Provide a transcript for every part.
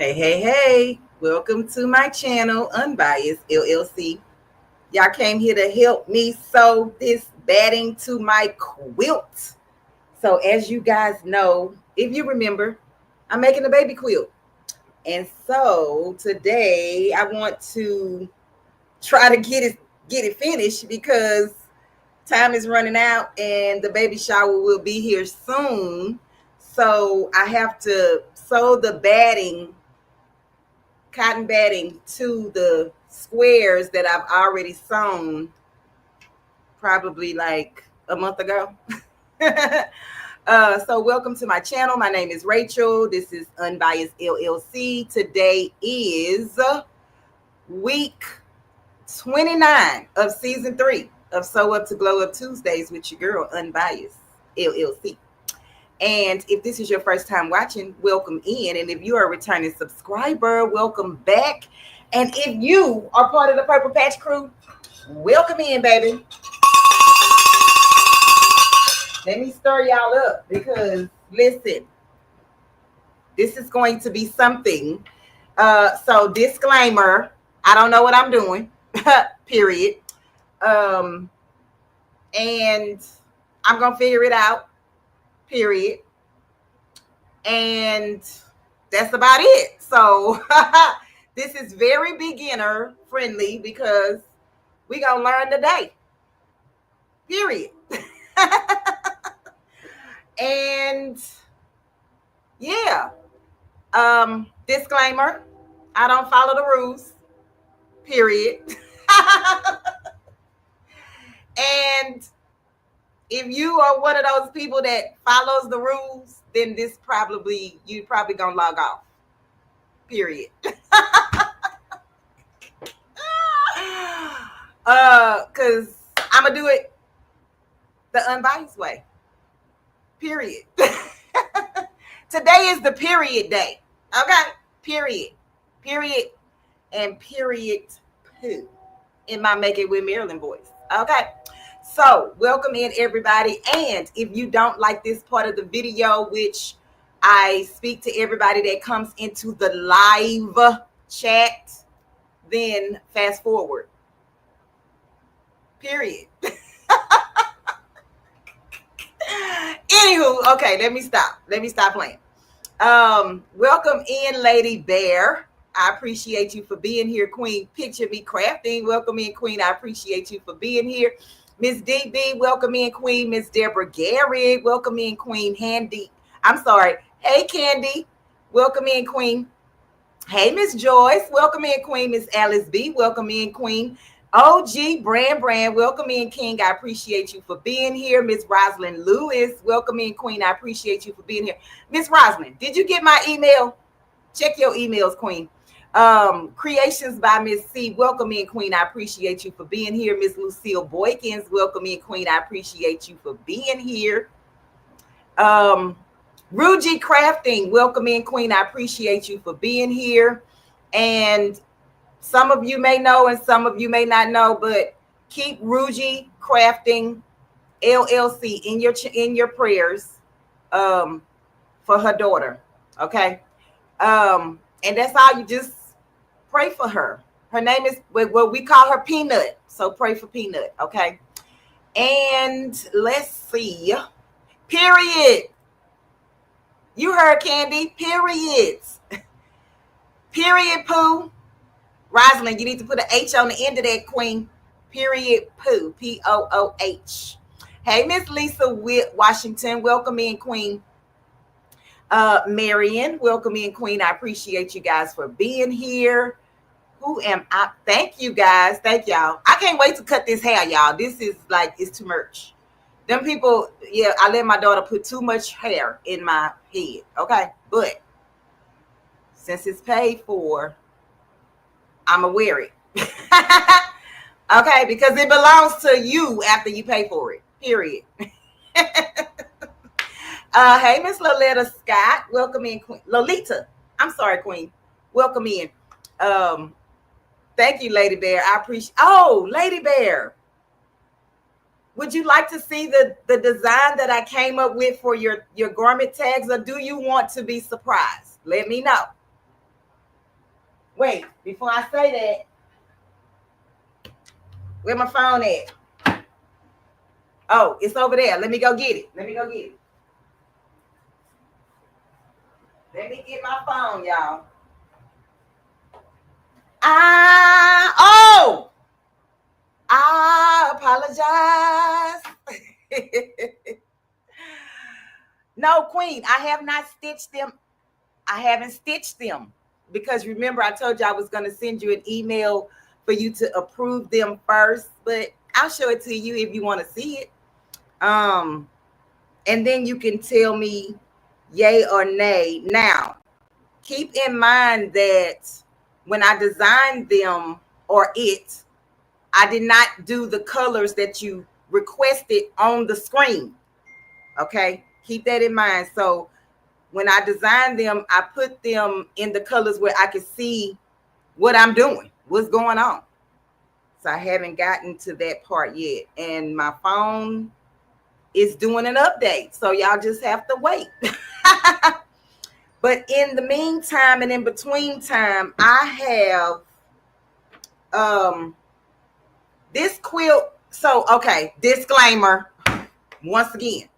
Hey. Welcome to my channel, Unbiased LLC. Y'all came here to help me sew this batting to my quilt. So as you guys know, if you remember, I'm making a baby quilt. And so today I want to try to get it finished because time is running out and the baby shower will be here soon. So I have to sew the cotton batting to the squares that I've already sewn probably like a month ago. So welcome to my channel. My name is Rachel. This is Unbiased LLC. Today is week 29 of season 3 of Sew Up to Glow Up Tuesdays with your girl, Unbiased LLC. And if this is your first time watching, welcome in. And if you are a returning subscriber, welcome back. And if you are part of the Purple Patch crew, welcome in, baby. Let me stir y'all up because, listen, this is going to be something. So disclaimer, I don't know what I'm doing, period. And I'm going to figure it out. Period. And that's about it. So this is very beginner friendly because we're going to learn today. Period. And yeah. Disclaimer, I don't follow the rules. Period. And if you are one of those people that follows the rules, then you probably gonna log off. Period. Cause I'm gonna do it the unbiased way. Period. Today is the period day. Okay. Period. And period poo in my Make It With Maryland voice. Okay. So welcome in everybody. And if you don't like this part of the video, which I speak to everybody that comes into the live chat, then fast forward. Period. Anywho, okay, let me stop playing. Welcome in, Lady Bear. I appreciate you for being here, Queen. Picture Me Crafting. Welcome in, Queen. I appreciate you for being here. Miss DB, welcome in, Queen. Miss Deborah Gary, welcome in, Queen. Hey, Candy, welcome in, Queen. Hey, Miss Joyce, welcome in, Queen. Miss Alice B, welcome in, Queen. OG Brand, welcome in, King. I appreciate you for being here. Miss Rosalind Lewis, welcome in, Queen. I appreciate you for being here. Miss Rosalind, did you get my email? Check your emails, Queen. Creations by Miss C, welcome in, Queen. I appreciate you for being here. Miss Lucille Boykins, welcome in, Queen. I appreciate you for being here. Ruji Crafting, welcome in, Queen. I appreciate you for being here. And some of you may know and some of you may not know, but keep Ruji Crafting LLC in your prayers for her daughter. Okay. And that's all. You just pray for her. Her name is what we call her Peanut. So pray for Peanut. Okay. And let's see. Period. You heard, Candy. Periods. Period poo. Rosalind, you need to put an H on the end of that, Queen. Period poo. Pooh. Hey, Miss Lisa Washington. Welcome in, Queen. Marion, welcome in, Queen. I appreciate you guys for being here. Who am I? Thank you guys. Thank y'all. I can't wait to cut this hair, y'all. This is like, it's too much. Them people, yeah, I let my daughter put too much hair in my head. Okay. But since it's paid for, I'm going to wear it. Okay. Because it belongs to you after you pay for it. Period. Hey, Miss Loletta Scott, welcome in, Queen. Lolita, I'm sorry, Queen. Welcome in. Thank you, Lady Bear. I appreciate. Oh, Lady Bear, would you like to see the design that I came up with for your garment tags, or do you want to be surprised? Let me know. Wait, before I say that, where my phone at? Oh, it's over there. Let me go get it. Let me go get it. Let me get my phone, y'all. I apologize. No, Queen, I have not stitched them. I haven't stitched them because remember I told you I was going to send you an email for you to approve them first, but I'll show it to you if you want to see it. And then you can tell me yay or nay. Now, keep in mind that when I designed them or it, I did not do the colors that you requested on the screen. Okay, keep that in mind. So when I designed them, I put them in the colors where I could see what I'm doing, what's going on. So I haven't gotten to that part yet. And my phone is doing an update. So y'all just have to wait. But in the meantime and in between time, I have this quilt. So, okay, disclaimer. Once again,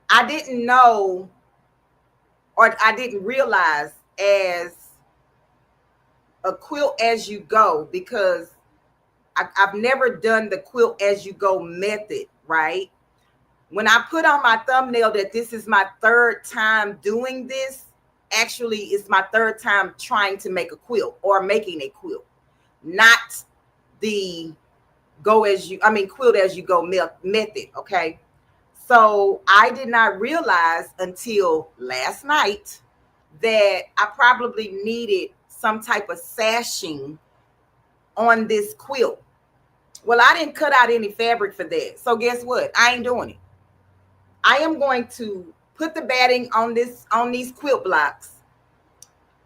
I didn't know or I didn't realize as a quilt as you go because I've never done the quilt as you go method, right? When I put on my thumbnail that this is my third time doing this, actually it's my third time trying to make a quilt or making a quilt, not the quilt as you go method, okay? So I did not realize until last night that I probably needed some type of sashing on this quilt. Well, I didn't cut out any fabric for that. So guess what? I ain't doing it. I am going to put the batting on these quilt blocks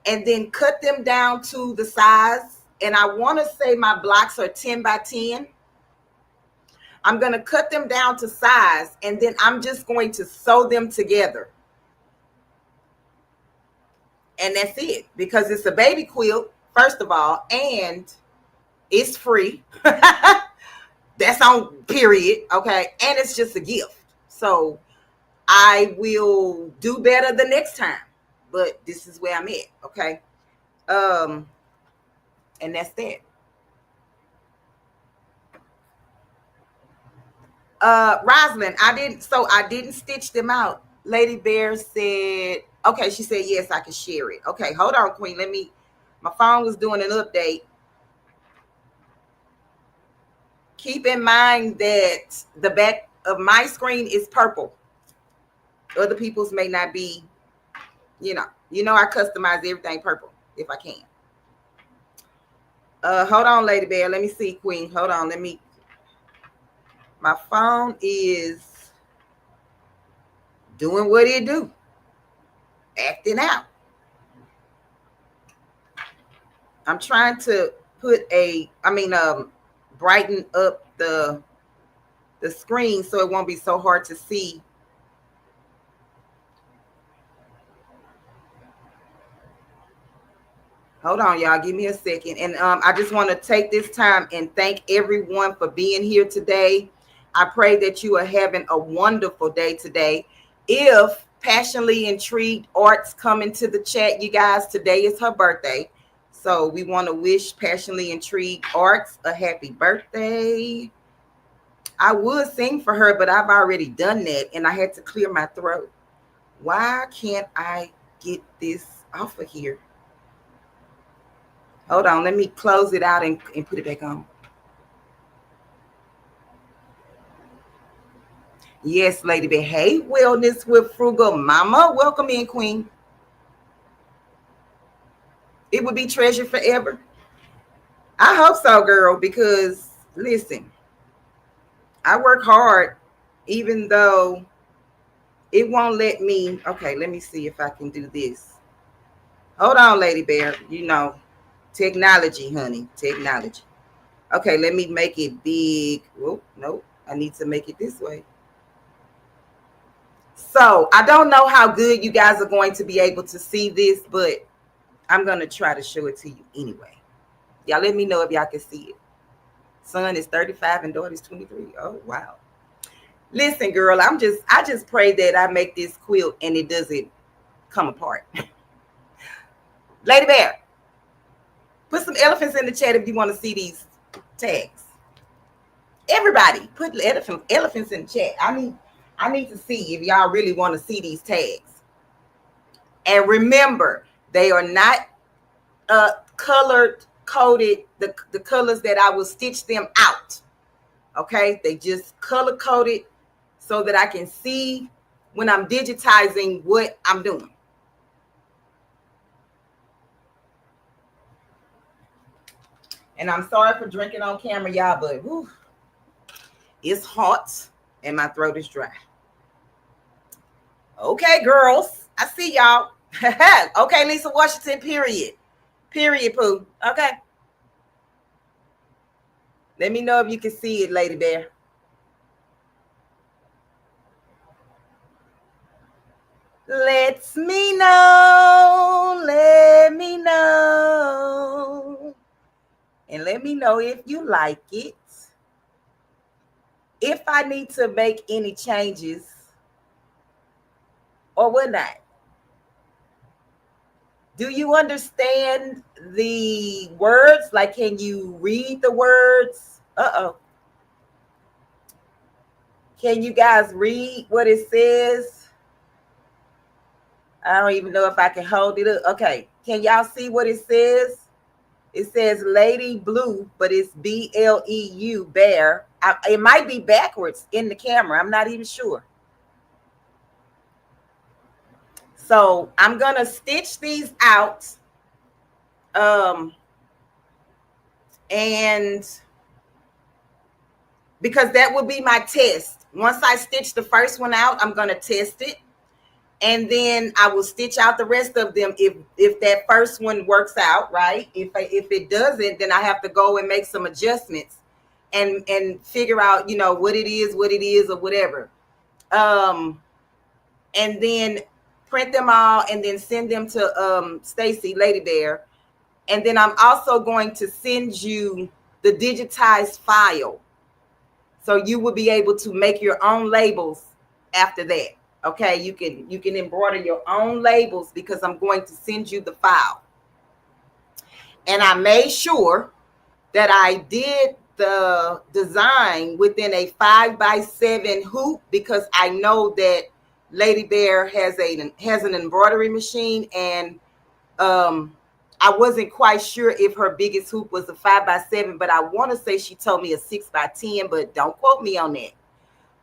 and then cut them down to the size. And I want to say my blocks are 10 by 10. I'm going to cut them down to size and then I'm just going to sew them together. And that's it, because it's a baby quilt, first of all, and it's free. That's on period. Okay. And it's just a gift. So I will do better the next time, but this is where I'm at. Okay. And that's that. Rosalind, I didn't stitch them out. Lady Bear said, okay, she said, yes, I can share it. Okay, hold on, Queen. My phone was doing an update. Keep in mind that the back of my screen is purple. Other people's may not be, you know, I customize everything purple if I can. Hold on, Lady Bear. Let me see, Queen. Hold on. My phone is doing what it do. Acting out. I'm trying to brighten up the screen so it won't be so hard to see. Hold on, y'all. Give me a second. And I just want to take this time and thank everyone for being here today. I pray that you are having a wonderful day today. If Passionately Intrigued Arts come into the chat, you guys, today is her birthday. So we want to wish Passionately Intrigued Arts a happy birthday. I would sing for her, but I've already done that and I had to clear my throat. Why can't I get this off of here? Hold on, let me close it out and put it back on. Yes, Lady B. Hey, Wellness with Frugal Mama. Welcome in, Queen. It would be treasured forever. I hope so, girl, because listen, I work hard, even though it won't let me. Okay, let me see if I can do this. Hold on, Lady Bear. Technology, honey. Technology. Okay, let me make it big. Oh, nope. I need to make it this way. So I don't know how good you guys are going to be able to see this, but I'm going to try to show it to you anyway. Y'all let me know if y'all can see it. Son is 35 and daughter is 23. Oh, wow. Listen, girl, I just pray that I make this quilt and it doesn't come apart. Lady Bear, put some elephants in the chat if you want to see these tags. Everybody, put elephants in the chat. I need to see if y'all really want to see these tags. And remember, they are not colored coded the colors that I will stitch them out. Okay, they just color coded so that I can see when I'm digitizing what I'm doing. And I'm sorry for drinking on camera, y'all, but whew, it's hot and my throat is dry. Okay, girls, I see y'all. Okay, Lisa Washington, period. Period, Pooh. Okay. Let me know if you can see it, Lady Bear. Let me know. Let me know. And let me know if you like it. If I need to make any changes or whatnot. Do you understand the words? Like, can you read the words? Uh-oh. Can you guys read what it says? I don't even know if I can hold it up. Okay. Can y'all see what it says? It says Lady Blue, but it's BLEU, bear. It might be backwards in the camera. I'm not even sure. So I'm going to stitch these out. And because that will be my test. Once I stitch the first one out, I'm going to test it. And then I will stitch out the rest of them if that first one works out, right? If it doesn't, then I have to go and make some adjustments and figure out, you know, what it is or whatever. And then print them all and then send them to Stacy, Lady Bear. And then I'm also going to send you the digitized file. So you will be able to make your own labels after that. Okay, you can embroider your own labels because I'm going to send you the file. And I made sure that I did the design within a 5x7 hoop because I know that Lady Bear has an embroidery machine, and I wasn't quite sure if her biggest hoop was a 5x7, but I want to say she told me a 6x10, but don't quote me on that.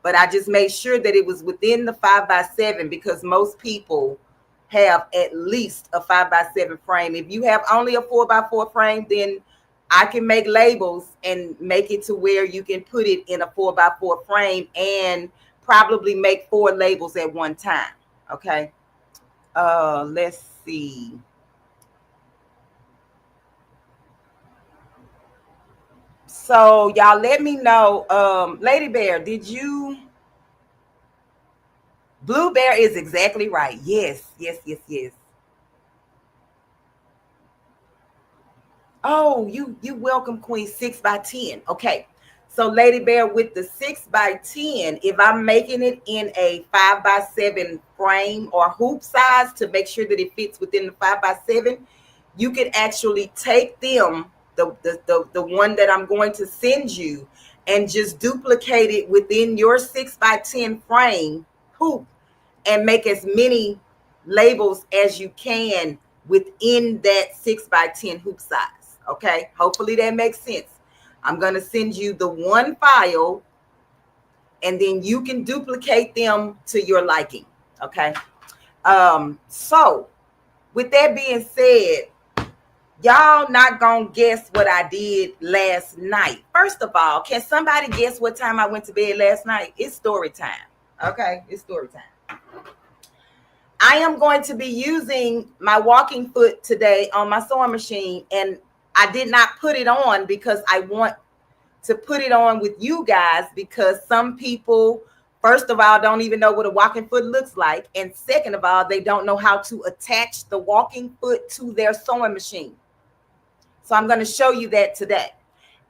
But I just made sure that it was within the 5x7 because most people have at least a 5x7 frame. If you have only a 4x4 frame, then I can make labels and make it to where you can put it in a 4x4 frame and probably make 4 labels at one time. Okay. Let's see. So y'all let me know. Lady Bear, did you? Blue Bear is exactly right. Yes. Oh, you welcome, Queen. 6x10. Okay. So Lady Bear, with the 6x10, if I'm making it in a 5x7 frame or hoop size to make sure that it fits within the 5x7, you can actually take them, the one that I'm going to send you, and just duplicate it within your 6x10 frame hoop and make as many labels as you can within that 6x10 hoop size. Okay, hopefully that makes sense. I'm going to send you the one file and then you can duplicate them to your liking. Okay. So with that being said, y'all not gonna guess what I did last night. First of all, can somebody guess what time I went to bed last night? It's story time. Okay, it's story time. I am going to be using my walking foot today on my sewing machine, and I did not put it on because I want to put it on with you guys, because some people first of all, don't even know what a walking foot looks like. And second of all, they don't know how to attach the walking foot to their sewing machine. So I'm going to show you that today.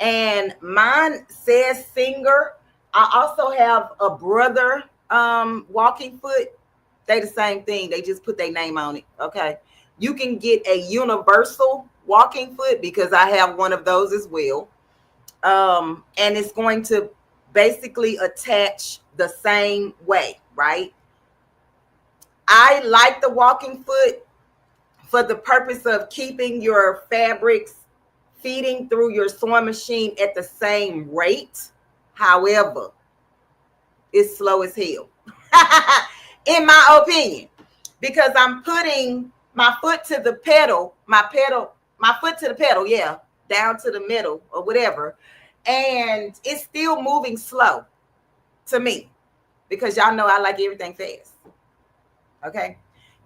And mine says Singer. I also have a Brother walking foot. They the same thing. They just put their name on it. Okay. You can get a universal walking foot because I have one of those as well. And it's going to basically attach the same way, right? I like the walking foot for the purpose of keeping your fabrics feeding through your sewing machine at the same rate. However, it's slow as hell, in my opinion, because I'm putting my foot to the pedal, my foot to the pedal, yeah, down to the middle or whatever, and it's still moving slow to me because y'all know I like everything fast. Okay,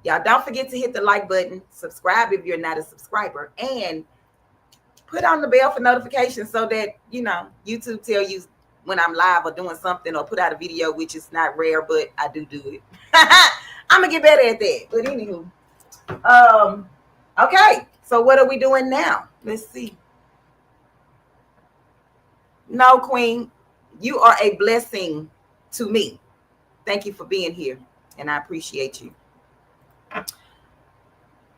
y'all don't forget to hit the like button, subscribe if you're not a subscriber, and put on the bell for notifications so that, you know, YouTube tell you when I'm live or doing something or put out a video, which is not rare, but I do it. I'm gonna get better at that. But anywho, okay. So what are we doing now? Let's see. No, Queen, you are a blessing to me. Thank you for being here, and I appreciate you.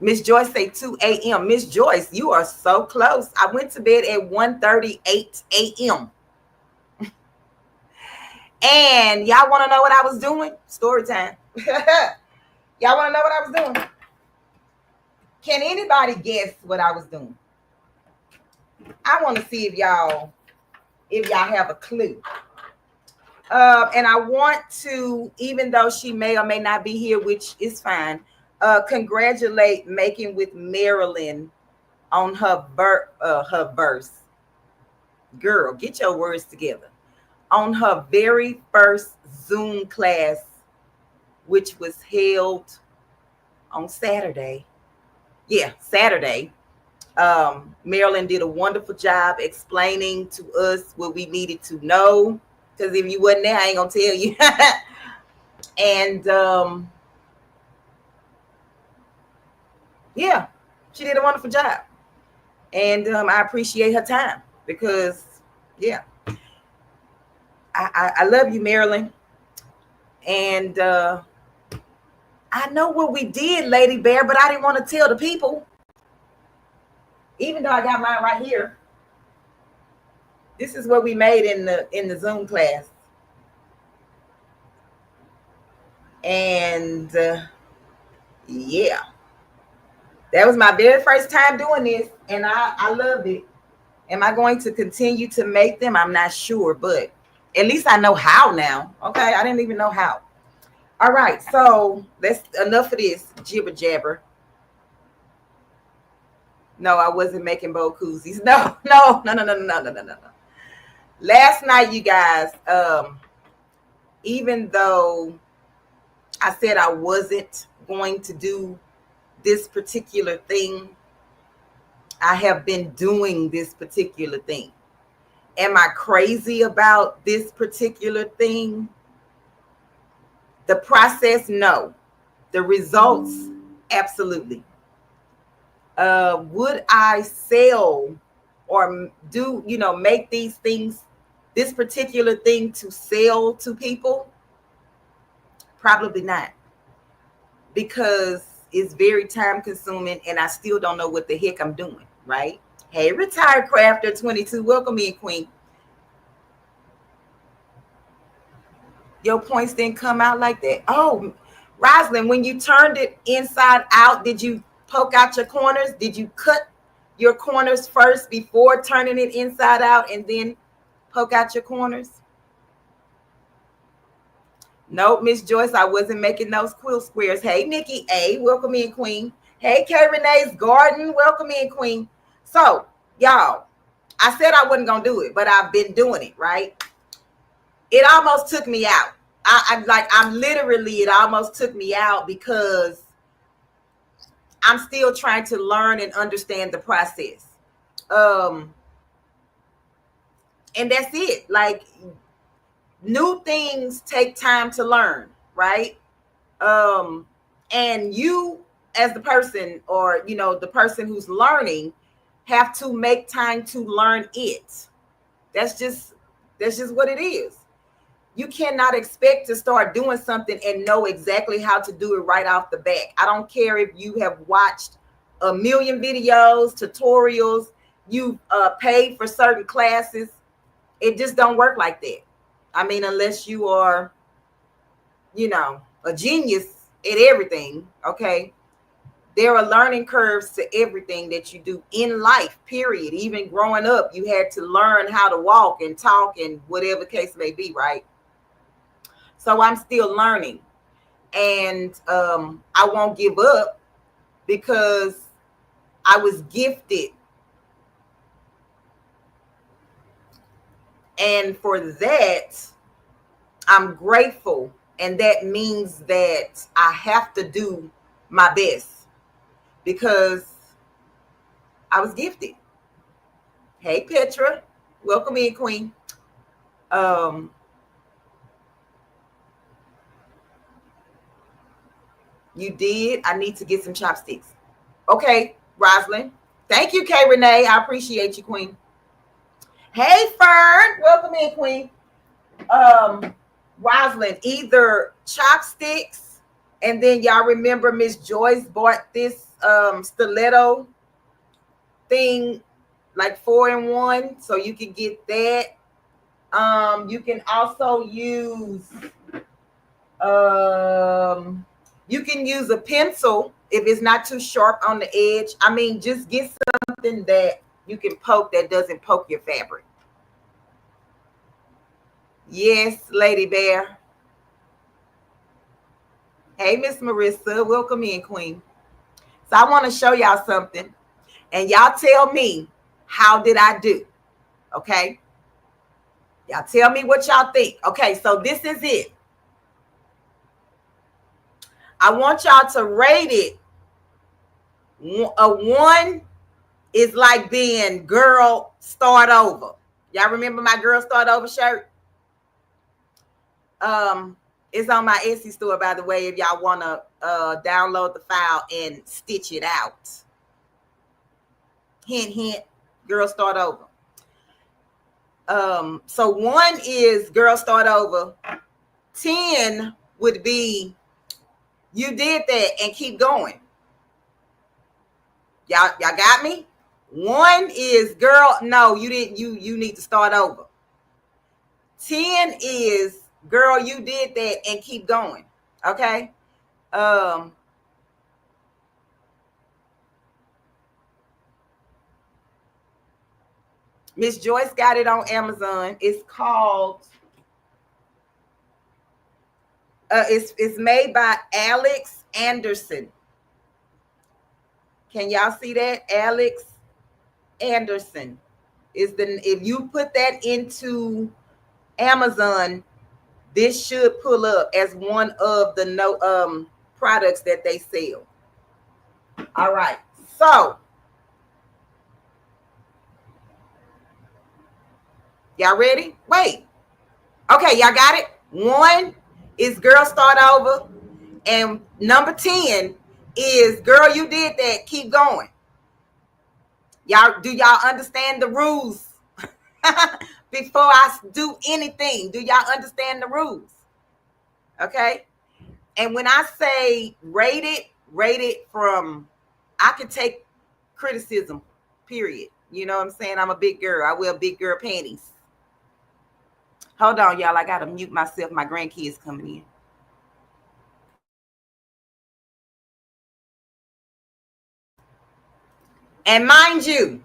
Miss Joyce say 2 a.m. Miss Joyce, you are so close. I went to bed at 1:38 a.m. And y'all want to know what I was doing? Story time. Y'all want to know what I was doing? Can anybody guess what I was doing? I want to see if y'all have a clue. And I want to, even though she may or may not be here, which is fine, congratulate Making with Marilyn on her verse. Girl, get your words together. On her very first Zoom class, which was held on Saturday. Yeah, Saturday. Marilyn did a wonderful job explaining to us what we needed to know. Because if you wasn't there, I ain't gonna tell you. And yeah, she did a wonderful job. And I appreciate her time because, yeah, I love you, Marilyn. And I know what we did, Lady Bear, but I didn't want to tell the people. Even though I got mine right here. This is what we made in the Zoom class. And yeah, that was my very first time doing this, and I loved it. Am I going to continue to make them? I'm not sure, but at least I know how now. Okay, I didn't even know how. All right, so that's enough of this jibber jabber. No, I wasn't making bow koozies. No. Last night, you guys, even though I said I wasn't going to do this particular thing, I have been doing this particular thing. Am I crazy about this particular thing? The process, no. The results, absolutely. Would I sell or do, make these things, this particular thing to sell to people? Probably not. Because it's very time consuming and I still don't know what the heck I'm doing, right? Hey, Retired Crafter 22, welcome in, Queen. Your points didn't come out like that. Oh, Rosalind, when you turned it inside out, did you poke out your corners? Did you cut your corners first before turning it inside out and then poke out your corners? Nope, Miss Joyce, I wasn't making those quilt squares. Hey, Nikki A, welcome in, Queen. Hey, K Renee's Garden, welcome in, Queen. So, y'all, I said I wasn't going to do it, but I've been doing it, right? It almost took me out. It almost took me out because I'm still trying to learn and understand the process. And that's it. Like, new things take time to learn, right? And you as the person, or the person who's learning, have to make time to learn it. That's just what it is. You cannot expect to start doing something and know exactly how to do it right off the bat. I don't care if you have watched a million videos, tutorials, you paid for certain classes. It just don't work like that. I mean, unless you are, a genius at everything, okay? There are learning curves to everything that you do in life, period. Even growing up, you had to learn how to walk and talk and whatever case may be, right? So I'm still learning, and I won't give up because I was gifted. And for that, I'm grateful. And that means that I have to do my best because I was gifted. Hey, Petra. Welcome in, Queen. You did. I need to get some chopsticks. Okay, Rosalind. Thank you, Kay Renee. I appreciate you, Queen. Hey, Fern. Welcome in, Queen. Rosalind, either chopsticks, and then y'all remember Miss Joyce bought this stiletto thing, like 4-in-1, so you can get that. You can also use you can use a pencil if it's not too sharp on the edge. I mean, just get something that you can poke that doesn't poke your fabric. Yes, Lady Bear. Hey, Miss Marissa. Welcome in, Queen. So I want to show y'all something, and y'all tell me, how did I do? Okay? Y'all tell me what y'all think. Okay, so this is it. I want y'all to rate it. A 1 is like being girl start over. Y'all remember my girl start over shirt? It's on my Etsy store, by the way, if y'all want to download the file and stitch it out. Hint, hint, girl start over. So 1 is girl start over. 10 would be you did that and keep going. Y'all got me? 1 is girl, no, you didn't, you need to start over. 10 is girl, you did that and keep going. Okay. Miss Joyce got it on Amazon. It's called it's made by Alex Anderson. Can y'all see that? Alex Anderson is if you put that into Amazon, this should pull up as one of the products that they sell. All right. So y'all ready? Wait. Okay, y'all got it? 1 is girl start over, and number 10 is girl, you did that, keep going. Do y'all understand the rules? Before I do anything, do y'all understand the rules? Okay. And when I say rate it from, I can take criticism, period. You know what I'm saying? I'm a big girl. I wear big girl panties. Hold on, y'all. I got to mute myself. My grandkids coming in. And mind you,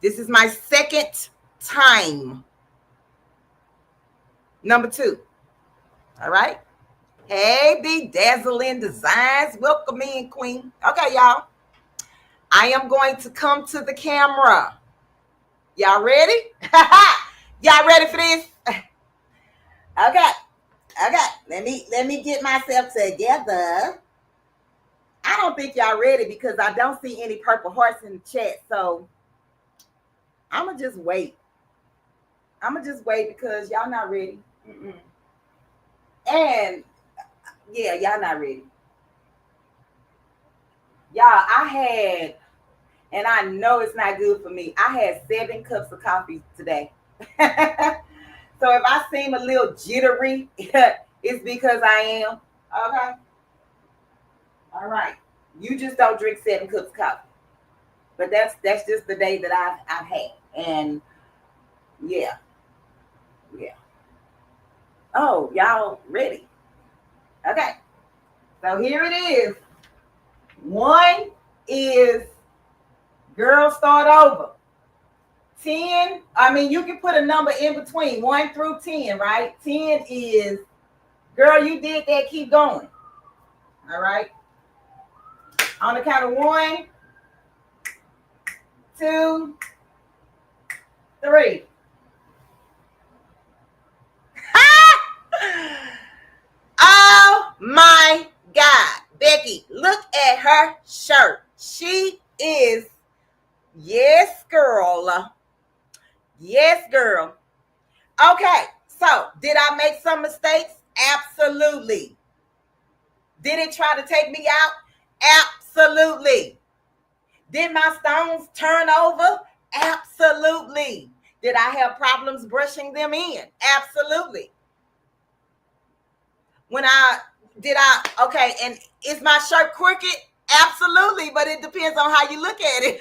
this is my second time. Number 2. All right. Hey, Bedazzling Designs. Welcome in, Queen. Okay, y'all. I am going to come to the camera. Y'all ready? Y'all ready for this? Okay. Let me get myself together. I don't think y'all ready because I don't see any purple hearts in the chat. So I'm going to just wait. I'm gonna just wait because y'all not ready. And yeah, y'all not ready. Y'all, I had, and I know it's not good for me, I had 7 cups of coffee today. So if I seem a little jittery, it's because I am. Okay. All right. You just don't drink 7 cups of coffee. But that's just the day that I've had. And yeah. Yeah. Oh, y'all ready? Okay. So here it is. 1 is girl start over. 10, I mean, you can put a number in between 1 through 10, right? 10 is girl, you did that, keep going. All right. On the count of 1, 2, 3. Oh my God, Becky, look at her shirt. She is, yes, girl. Yes, girl. Okay, so did I make some mistakes? Absolutely. Did it try to take me out? Absolutely. Did my stones turn over? Absolutely. Did I have problems brushing them in? Absolutely. Okay, and is my shirt crooked? Absolutely, but it depends on how you look at it.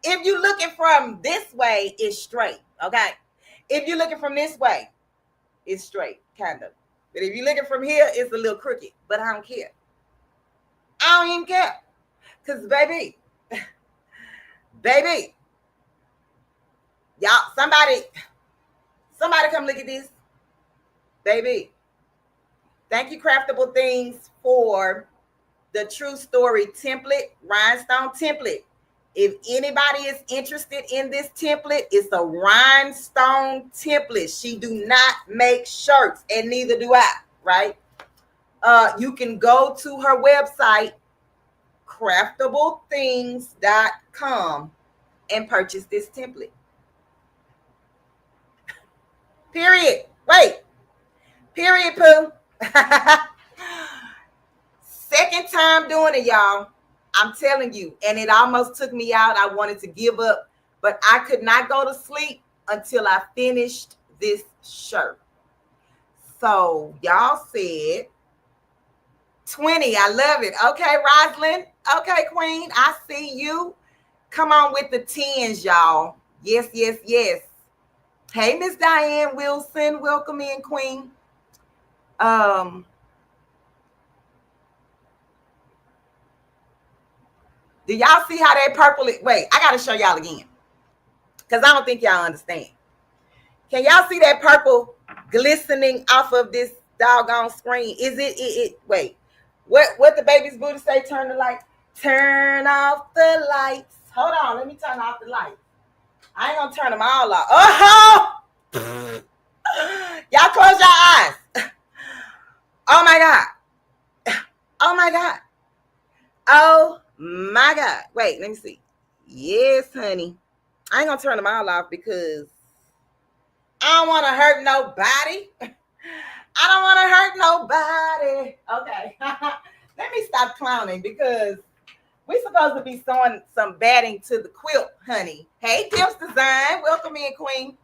If you're looking from this way, it's straight, okay? If you're looking from this way, it's straight, kind of. But if you're looking from here, it's a little crooked, but I don't care. I don't even care. Because, baby, y'all, somebody come look at this. Baby, thank you, Craftable Things, for the True Story template, rhinestone template. If anybody is interested in this template, it's a rhinestone template. She do not make shirts, and neither do I, right? You can go to her website, craftableThings.com, and purchase this template. Period. Wait. Period, Pooh. Second time doing it, y'all. I'm telling you. And it almost took me out. I wanted to give up, but I could not go to sleep until I finished this shirt. So y'all said 20. I love it. Okay, Rosalind. Okay, Queen. I see you. Come on with the 10s, y'all. Yes, yes, yes. Hey, Miss Diane Wilson. Welcome in, Queen. Do y'all see how that purple is? Wait, I got to show y'all again, because I don't think y'all understand. Can y'all see that purple glistening off of this doggone screen? Is it wait, what the baby's booty say? Turn the light. Turn off the lights. Hold on, let me turn off the lights. I ain't gonna turn them all off. Oh, y'all close your eyes. Oh my God. Oh my God. Oh my God. Wait, let me see. Yes, honey. I ain't gonna turn them all off because I don't want to hurt nobody. I don't want to hurt nobody. Okay. Let me stop clowning because we're supposed to be throwing some batting to the quilt, honey. Hey, Tips Design. Welcome in, Queen.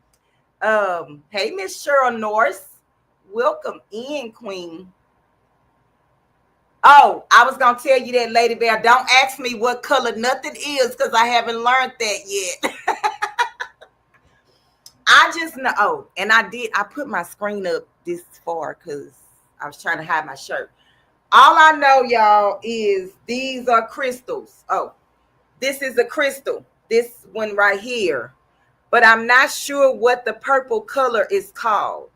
Hey, Miss Cheryl Norris. Welcome in, Queen. Oh, I was going to tell you that, Lady Bear. Don't ask me what color nothing is because I haven't learned that yet. I just know. Oh, and I put my screen up this far because I was trying to hide my shirt. All I know, y'all, is these are crystals. Oh, this is a crystal. This one right here. But I'm not sure what the purple color is called.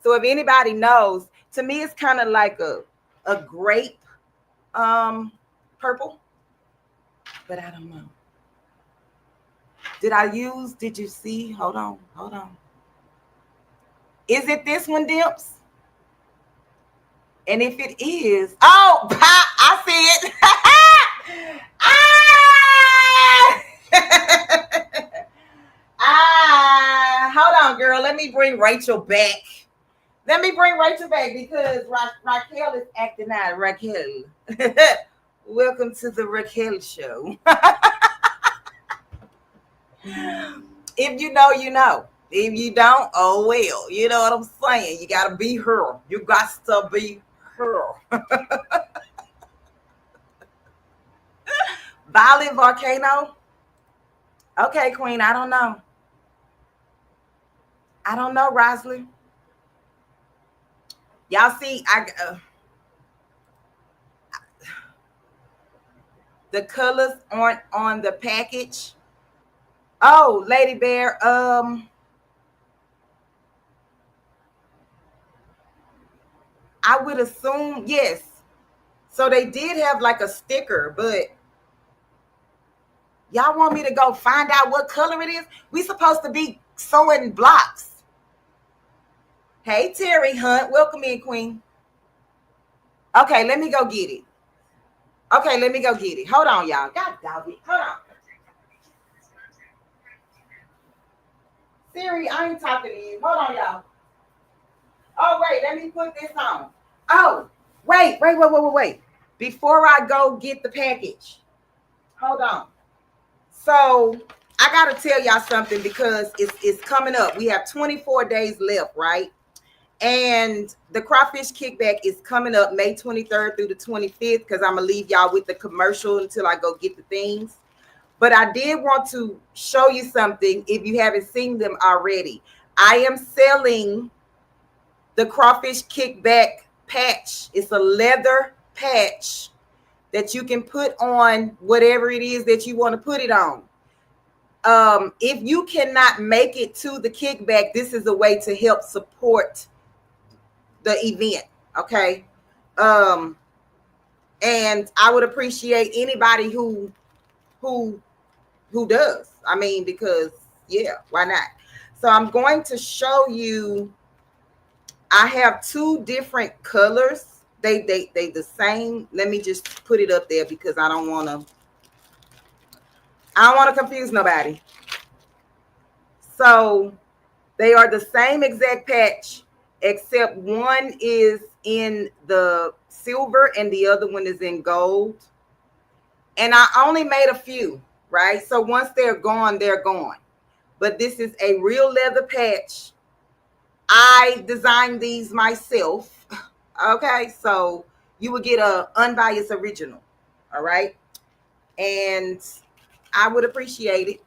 So if anybody knows, to me, it's kind of like a grape purple, but I don't know. Did you see? Hold on. Is it this one, Dimps? And if it is, oh, I see it. me bring Rachel back. Let me bring Rachel back because Raquel is acting out. Raquel. Welcome to the Raquel show. If you know, you know. If you don't, oh well. You know what I'm saying? You gotta be her. You got to be her. Violent volcano. Okay, Queen. I don't know. I don't know, Roslyn. Y'all see, the colors aren't on the package. Oh, Lady Bear. I would assume yes. So they did have like a sticker, but y'all want me to go find out what color it is? We supposed to be sewing blocks. Hey, Terry Hunt. Welcome in, Queen. Okay, let me go get it. Okay, let me go get it. Hold on, y'all. God dog it. Hold on. Siri, I ain't talking to you. Hold on, y'all. Oh, wait. Let me put this on. Oh, wait. Before I go get the package. Hold on. So I got to tell y'all something because it's coming up. We have 24 days left, right? And the crawfish kickback is coming up May 23rd through the 25th because I'm going to leave y'all with the commercial until I go get the things. But I did want to show you something if you haven't seen them already. I am selling the crawfish kickback patch. It's a leather patch that you can put on whatever it is that you want to put it on. If you cannot make it to the kickback, this is a way to help support the event. Okay. And I would appreciate anybody who does. I mean, because yeah, why not? So I'm going to show you. I have two different colors. They the same. Let me just put it up there because I don't want to confuse nobody. So they are the same exact patch, except one is in the silver and the other one is in gold. And I only made a few, right? So once they're gone, they're gone. But this is a real leather patch. I designed these myself. Okay, so you would get a unbiased original. All right. And I would appreciate it.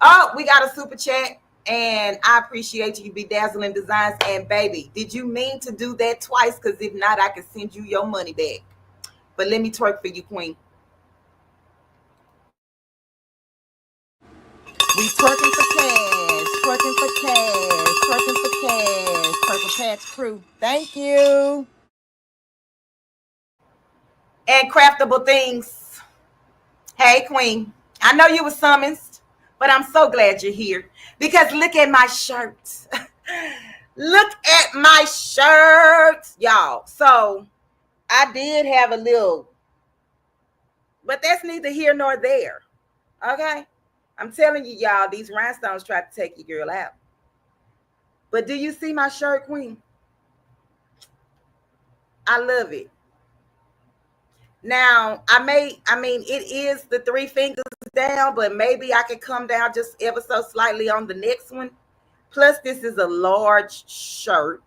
Oh, we got a super chat. And I appreciate you, Bedazzling Designs. And baby, did you mean to do that twice? Because if not, I can send you your money back. But let me twerk for you, Queen. We twerking for cash, twerking for cash, twerking for cash. Purple Patch Crew. Thank you. And craftable things. Hey, Queen. I know you were summoned, but I'm so glad you're here because look at my shirt. Look at my shirt, y'all. So I did have a little, but that's neither here nor there. Okay. I'm telling you, y'all, these rhinestones tried to take your girl out. But do you see my shirt, Queen? I love it. Now, it is the 3 fingers down, but maybe I could come down just ever so slightly on the next one. Plus, this is a large shirt.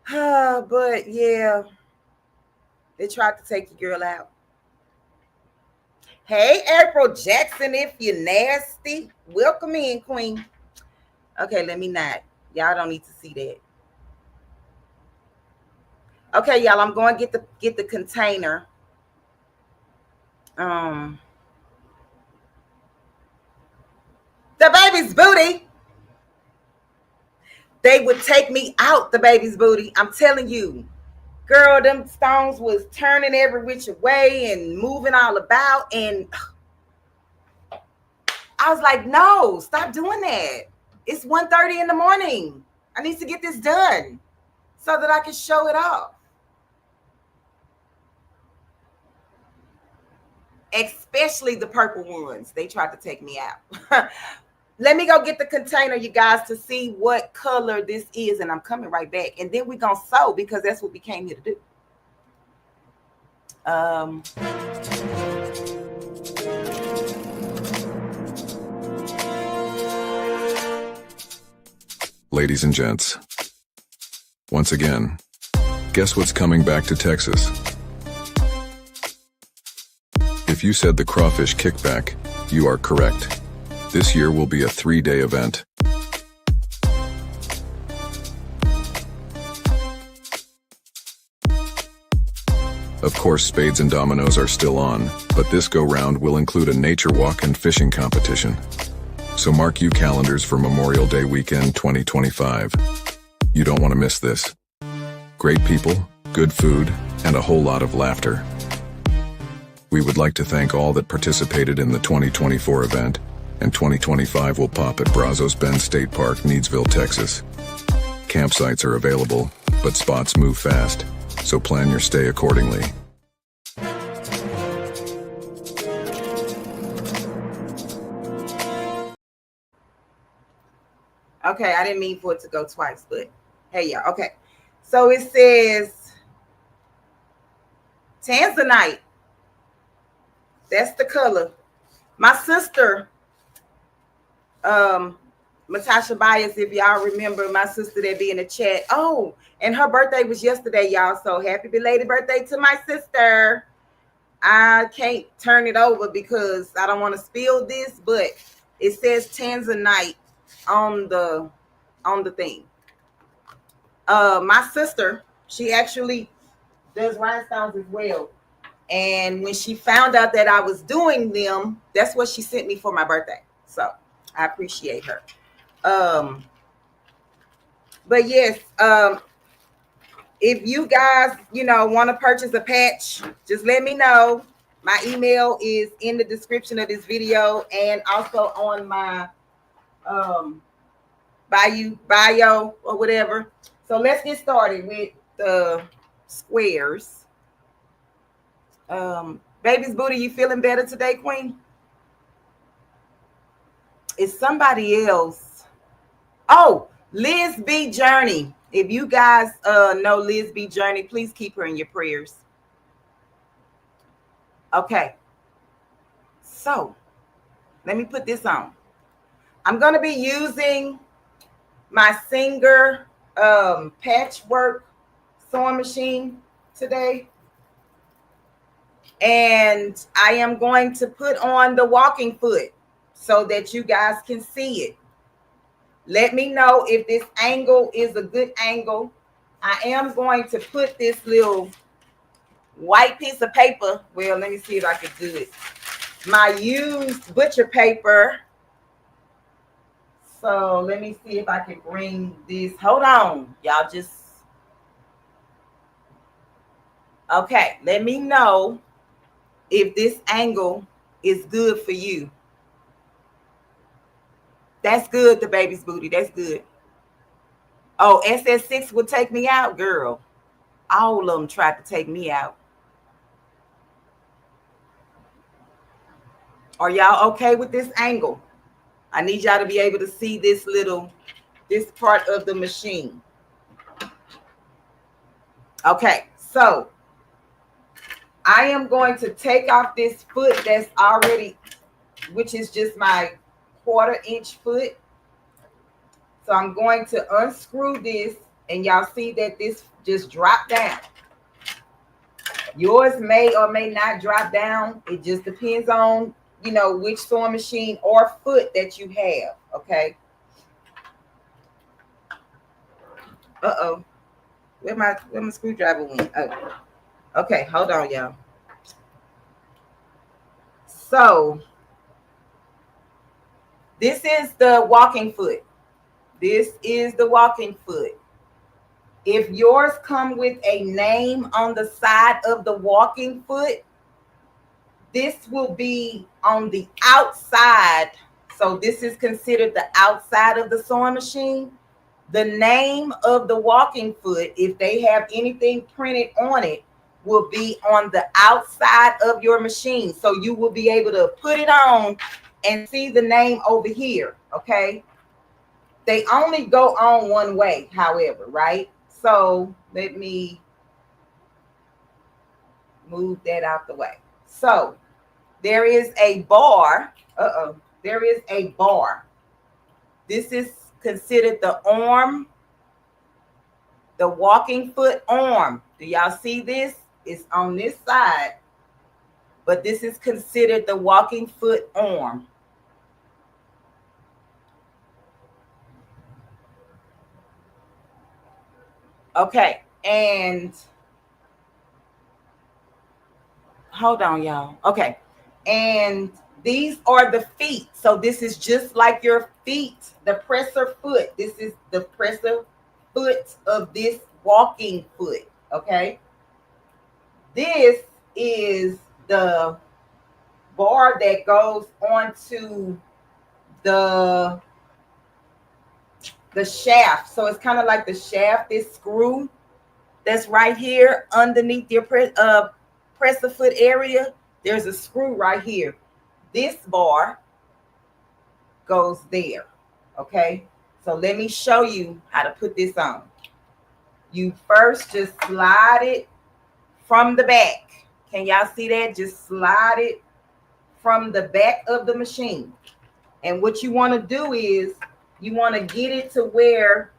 But yeah, they tried to take your girl out. Hey, April Jackson, if you're nasty, welcome in, Queen. Okay, let me not. Y'all don't need to see that. Okay, y'all, I'm going to get the container. The baby's booty. They would take me out, the baby's booty. I'm telling you, girl, them stones was turning every which way and moving all about. And I was like, no, stop doing that. It's 1:30 in the morning. I need to get this done so that I can show it off. Especially the purple ones. They tried to take me out. let me go get the container, you guys, to see what color this is, and I'm coming right back. And then we're gonna sew because that's what we came here to do. Ladies and gents, once again, guess what's coming back to Texas? If you said the Crawfish Kickback, you are correct. This year will be a 3-day event. Of course, spades and dominoes are still on, but this go-round will include a nature walk and fishing competition. So mark you calendars for Memorial Day weekend 2025. You don't want to miss this. Great people, good food, and a whole lot of laughter. We would like to thank all that participated in the 2024 event, and 2025 will pop at Brazos Bend State Park, Needsville, Texas. Campsites are available, but spots move fast, so plan your stay accordingly. Okay, I didn't mean for it to go twice, but hey, y'all. Okay, so it says Tanzanite. That's the color. My sister, Matasha Bias, if y'all remember, my sister that be in the chat. Oh, and her birthday was yesterday, y'all. So happy belated birthday to my sister. I can't turn it over because I don't want to spill this, but it says Tanzanite on the thing. My sister, she actually does rhinestones as well. And when she found out that I was doing them, that's what she sent me for my birthday. So I appreciate her. But yes, if you guys, want to purchase a patch, just let me know. My email is in the description of this video and also on my bio or whatever. So let's get started with the squares. Baby's booty, you feeling better today, Queen? It's somebody else. Oh, Liz B. Journey. If you guys know Liz B. Journey, please keep her in your prayers. Okay. So let me put this on. I'm going to be using my Singer patchwork sewing machine today. And I am going to put on the walking foot so that you guys can see it. Let me know if this angle is a good angle. I am going to put this little white piece of paper. Well, let me see if I can do it. My used butcher paper. So let me see if I can bring this. Hold on, y'all. Just okay. Let me know if this angle is good for you. That's good, the baby's booty. That's good. Oh, SS6 will take me out, girl. All of them tried to take me out. Are y'all okay with this angle? I need y'all to be able to see this part of the machine. Okay, so I am going to take off this foot that's already, which is just my 1/4 inch foot. So I'm going to unscrew this, and y'all see that this just dropped down. Yours may or may not drop down. It just depends on, which sewing machine or foot that you have, okay? Uh-oh. Where my screwdriver went? Oh. Okay, hold on, y'all. So this is the walking foot. This is the walking foot. If yours come with a name on the side of the walking foot, this will be on the outside. So this is considered the outside of the sewing machine. The name of the walking foot, if they have anything printed on it, will be on the outside of your machine. So you will be able to put it on and see the name over here, okay? They only go on one way, however, right? So let me move that out the way. So there is a bar. There is a bar. This is considered the arm, the walking foot arm. Do y'all see this? It's on this side, but this is considered the walking foot arm. Okay, and hold on, y'all. Okay, and these are the feet. So this is just like your feet, the presser foot. This is the presser foot of this walking foot. Okay, this is the bar that goes onto the shaft. So it's kind of like the shaft, this screw that's right here underneath your presser foot area. There's a screw right here. This bar goes there. Okay, so let me show you how to put this on. You first just slide it from the back. Can y'all see that? Just slide it from the back of the machine. And what you want to do is you want to get it to where,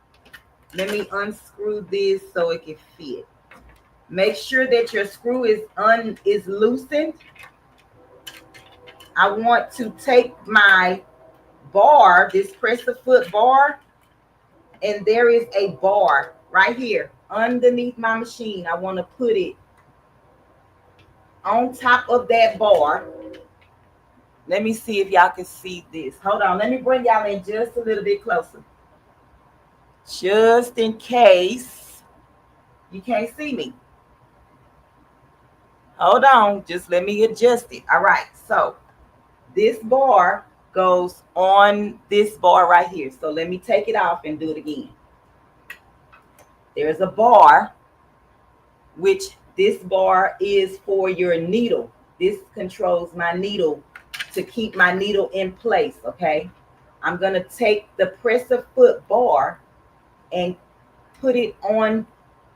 let me unscrew this so it can fit. Make sure that your screw is loosened. I want to take my bar, this presser foot bar, and there is a bar right here underneath my machine. I want to put it on top of that bar. Let me see if y'all can see this. Hold on, let me bring y'all in just a little bit closer, just in case you can't see me. Hold on, just let me adjust it. All right, so this bar goes on this bar right here. So let me take it off and do it again. There's a bar, which this bar is for your needle. This controls my needle to keep my needle in place, okay? I'm gonna take the presser foot bar and put it on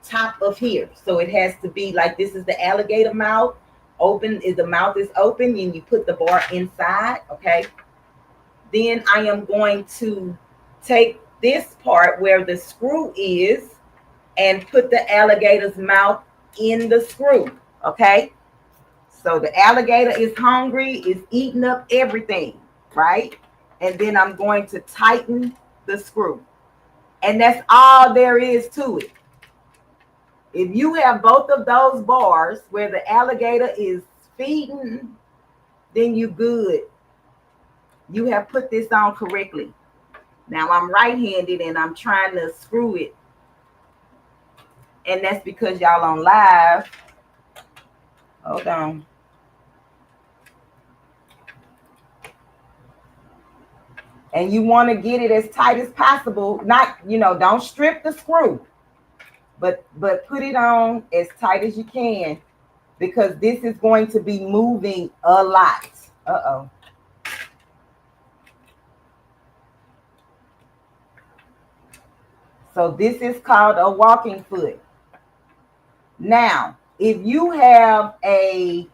top of here. So it has to be like, this is the alligator mouth. Open is the mouth is open and you put the bar inside, okay? Then I am going to take this part where the screw is and put the alligator's mouth in the screw, okay? So the alligator is hungry, is eating up everything, right? And then I'm going to tighten the screw. And that's all there is to it. If you have both of those bars where the alligator is feeding, then you good. You have put this on correctly. Now I'm right-handed and I'm trying to screw it. And that's because y'all on live. Hold on. And you want to get it as tight as possible. Not, don't strip the screw. But put it on as tight as you can, because this is going to be moving a lot. Uh-oh. So this is called a walking foot. Now, if you have a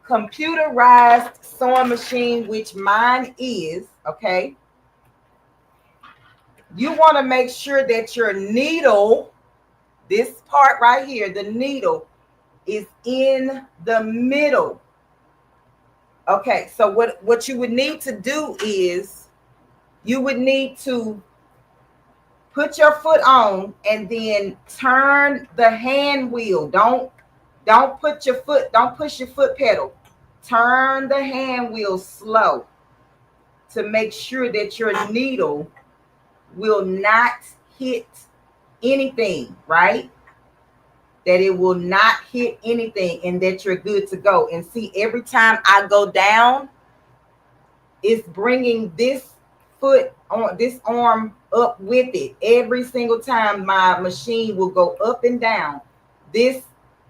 computerized sewing machine, which mine is, okay, you want to make sure that your needle, this part right here, the needle, is in the middle. Okay, so what you would need to do is you would need to put your foot on and then turn the hand wheel. Don't push your foot pedal. Turn the hand wheel slow to make sure that your needle will not hit anything, right? That it will not hit anything and that you're good to go. And see, every time I go down, it's bringing this foot on, this arm up with it. Every single time my machine will go up and down, this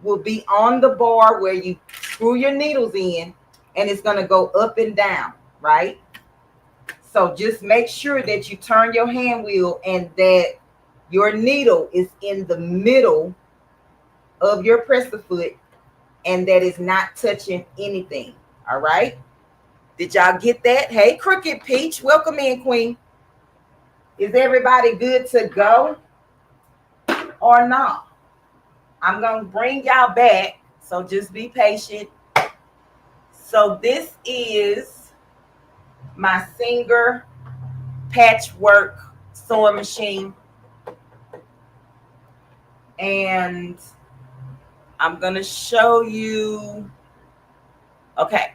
will be on the bar where you screw your needles in, and it's going to go up and down, right? So just make sure that you turn your hand wheel and that your needle is in the middle of your presser foot and that is not touching anything. All right. Did y'all get that? Hey, Crooked Peach, welcome in, Queen. Is everybody good to go or not? I'm going to bring y'all back. So just be patient. So this is my Singer patchwork sewing machine. And I'm going to show you. Okay.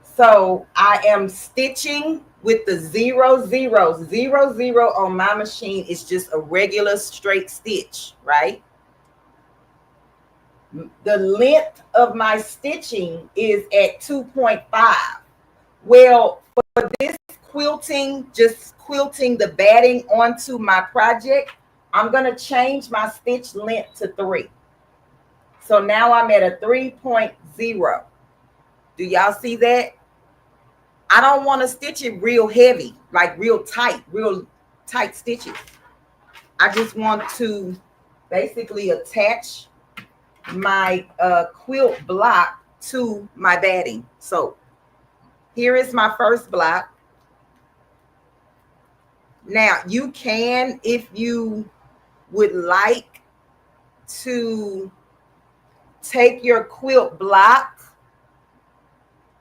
So I am stitching with the 0, 0, 0, 0 on my machine. It's just a regular straight stitch, right? The length of my stitching is at 2.5. Well, for this quilting, just quilting the batting onto my project, I'm going to change my stitch length to 3. So now I'm at a 3.0. Do y'all see that? I don't want to stitch it real heavy, like real tight stitches. I just want to basically attach my quilt block to my batting. So here is my first block. Now you can, if you would like to take your quilt block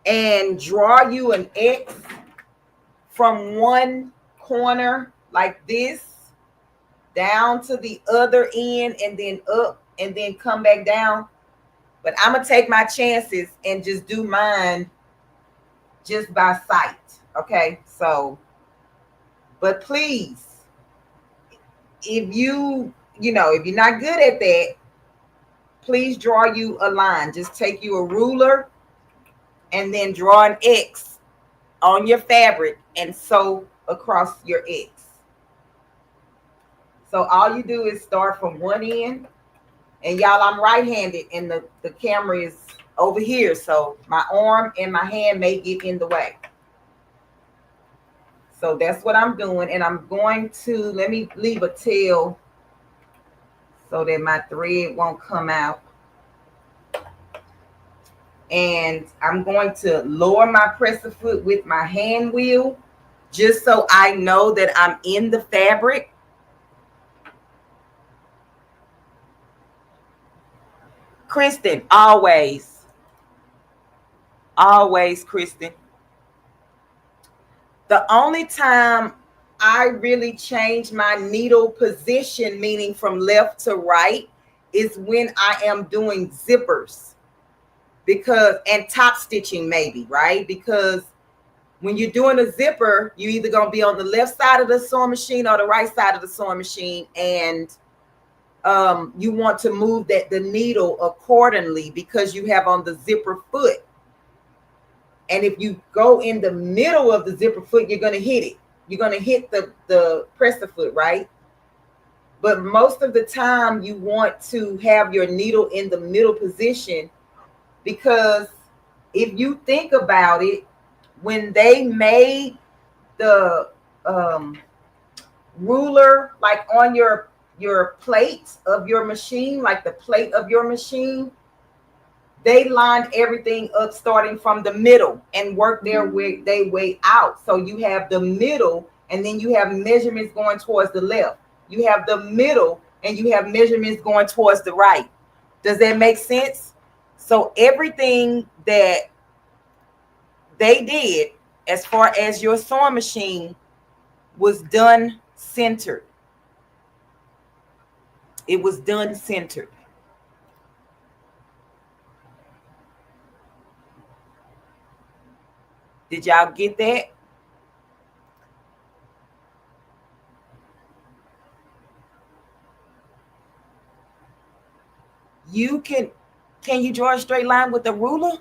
and draw you an X from one corner like this down to the other end and then up and then come back down. But I'm going to take my chances and just do mine just by sight. Okay. So, but please, if you're not good at that, please draw you a line. Just take you a ruler and then draw an X on your fabric and sew across your X. So all you do is start from one end. And y'all, I'm right-handed and the camera is over here. So my arm and my hand may get in the way. So that's what I'm doing. And I'm going to, let me leave a tail so that my thread won't come out. And I'm going to lower my presser foot with my hand wheel just so I know that I'm in the fabric. Kristen, always, Kristen. The only time I really change my needle position, meaning from left to right, is when I am doing zippers. And top stitching maybe, right? Because when you're doing a zipper, you're either going to be on the left side of the sewing machine or the right side of the sewing machine. And you want to move the needle accordingly because you have on the zipper foot. And if you go in the middle of the zipper foot, you're going to hit it. You're going to hit the presser foot, right? But most of the time you want to have your needle in the middle position, because if you think about it, when they made the ruler, like on your plate of your machine, like the plate of your machine, they lined everything up starting from the middle and worked their way out. So you have the middle and then you have measurements going towards the left. You have the middle and you have measurements going towards the right. Does that make sense? So everything that they did as far as your sewing machine was done centered. It was done centered. Did y'all get that? Can you draw a straight line with the ruler?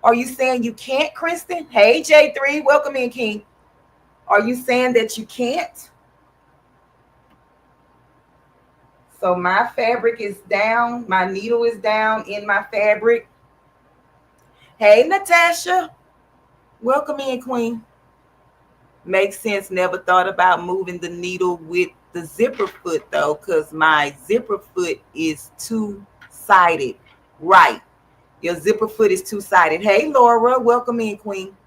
Are you saying you can't, Kristen? Hey, J3, welcome in, King. Are you saying that you can't? So my fabric is down. My needle is down in my fabric. Hey, Natasha. Welcome in, Queen. Makes sense. Never thought about moving the needle with the zipper foot though, because my zipper foot is two-sided. Right. Your zipper foot is two-sided. Hey, Laura. Welcome in, Queen.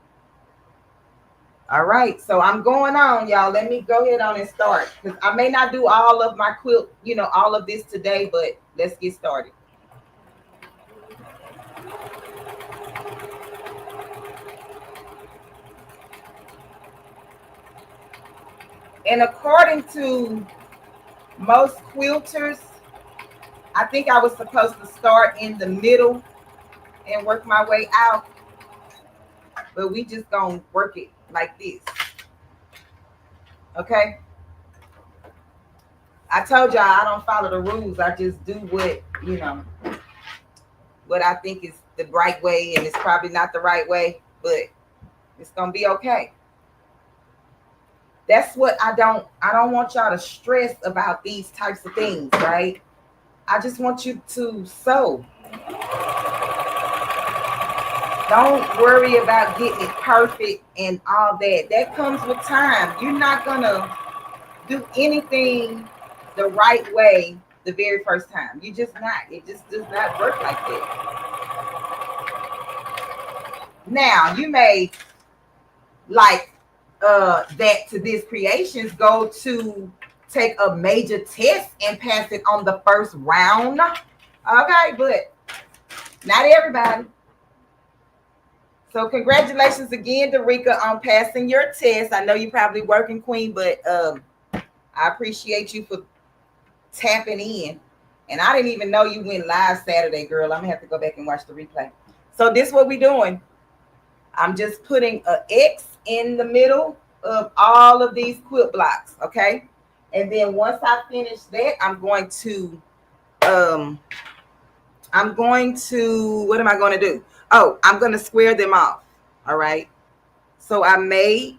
All right. So I'm going on, y'all. Let me go ahead on and start, because I may not do all of my quilt, all of this today, but let's get started. And according to most quilters, I think I was supposed to start in the middle and work my way out, but we just gonna work it like this. Okay. I told y'all I don't follow the rules. I just do what I think is the right way, and it's probably not the right way, but it's gonna be okay. That's what I don't want y'all to stress about these types of things, right? I just want you to sew. Don't worry about getting it perfect and all that. That comes with time. You're not gonna do anything the right way the very first time. You just not. It just does not work like that. Now, you may like that to this creations go to take a major test and pass it on the first round. Okay, but not everybody. So congratulations again, Darika, on passing your test. I know you're probably working, Queen, but I appreciate you for tapping in. And I didn't even know you went live Saturday, girl. I'm gonna have to go back and watch the replay. So this is what we're doing. I'm just putting an X in the middle of all of these quilt blocks, okay? And then once I finish that, I'm going to, what am I going to do? Oh, I'm going to square them off, all right? So I may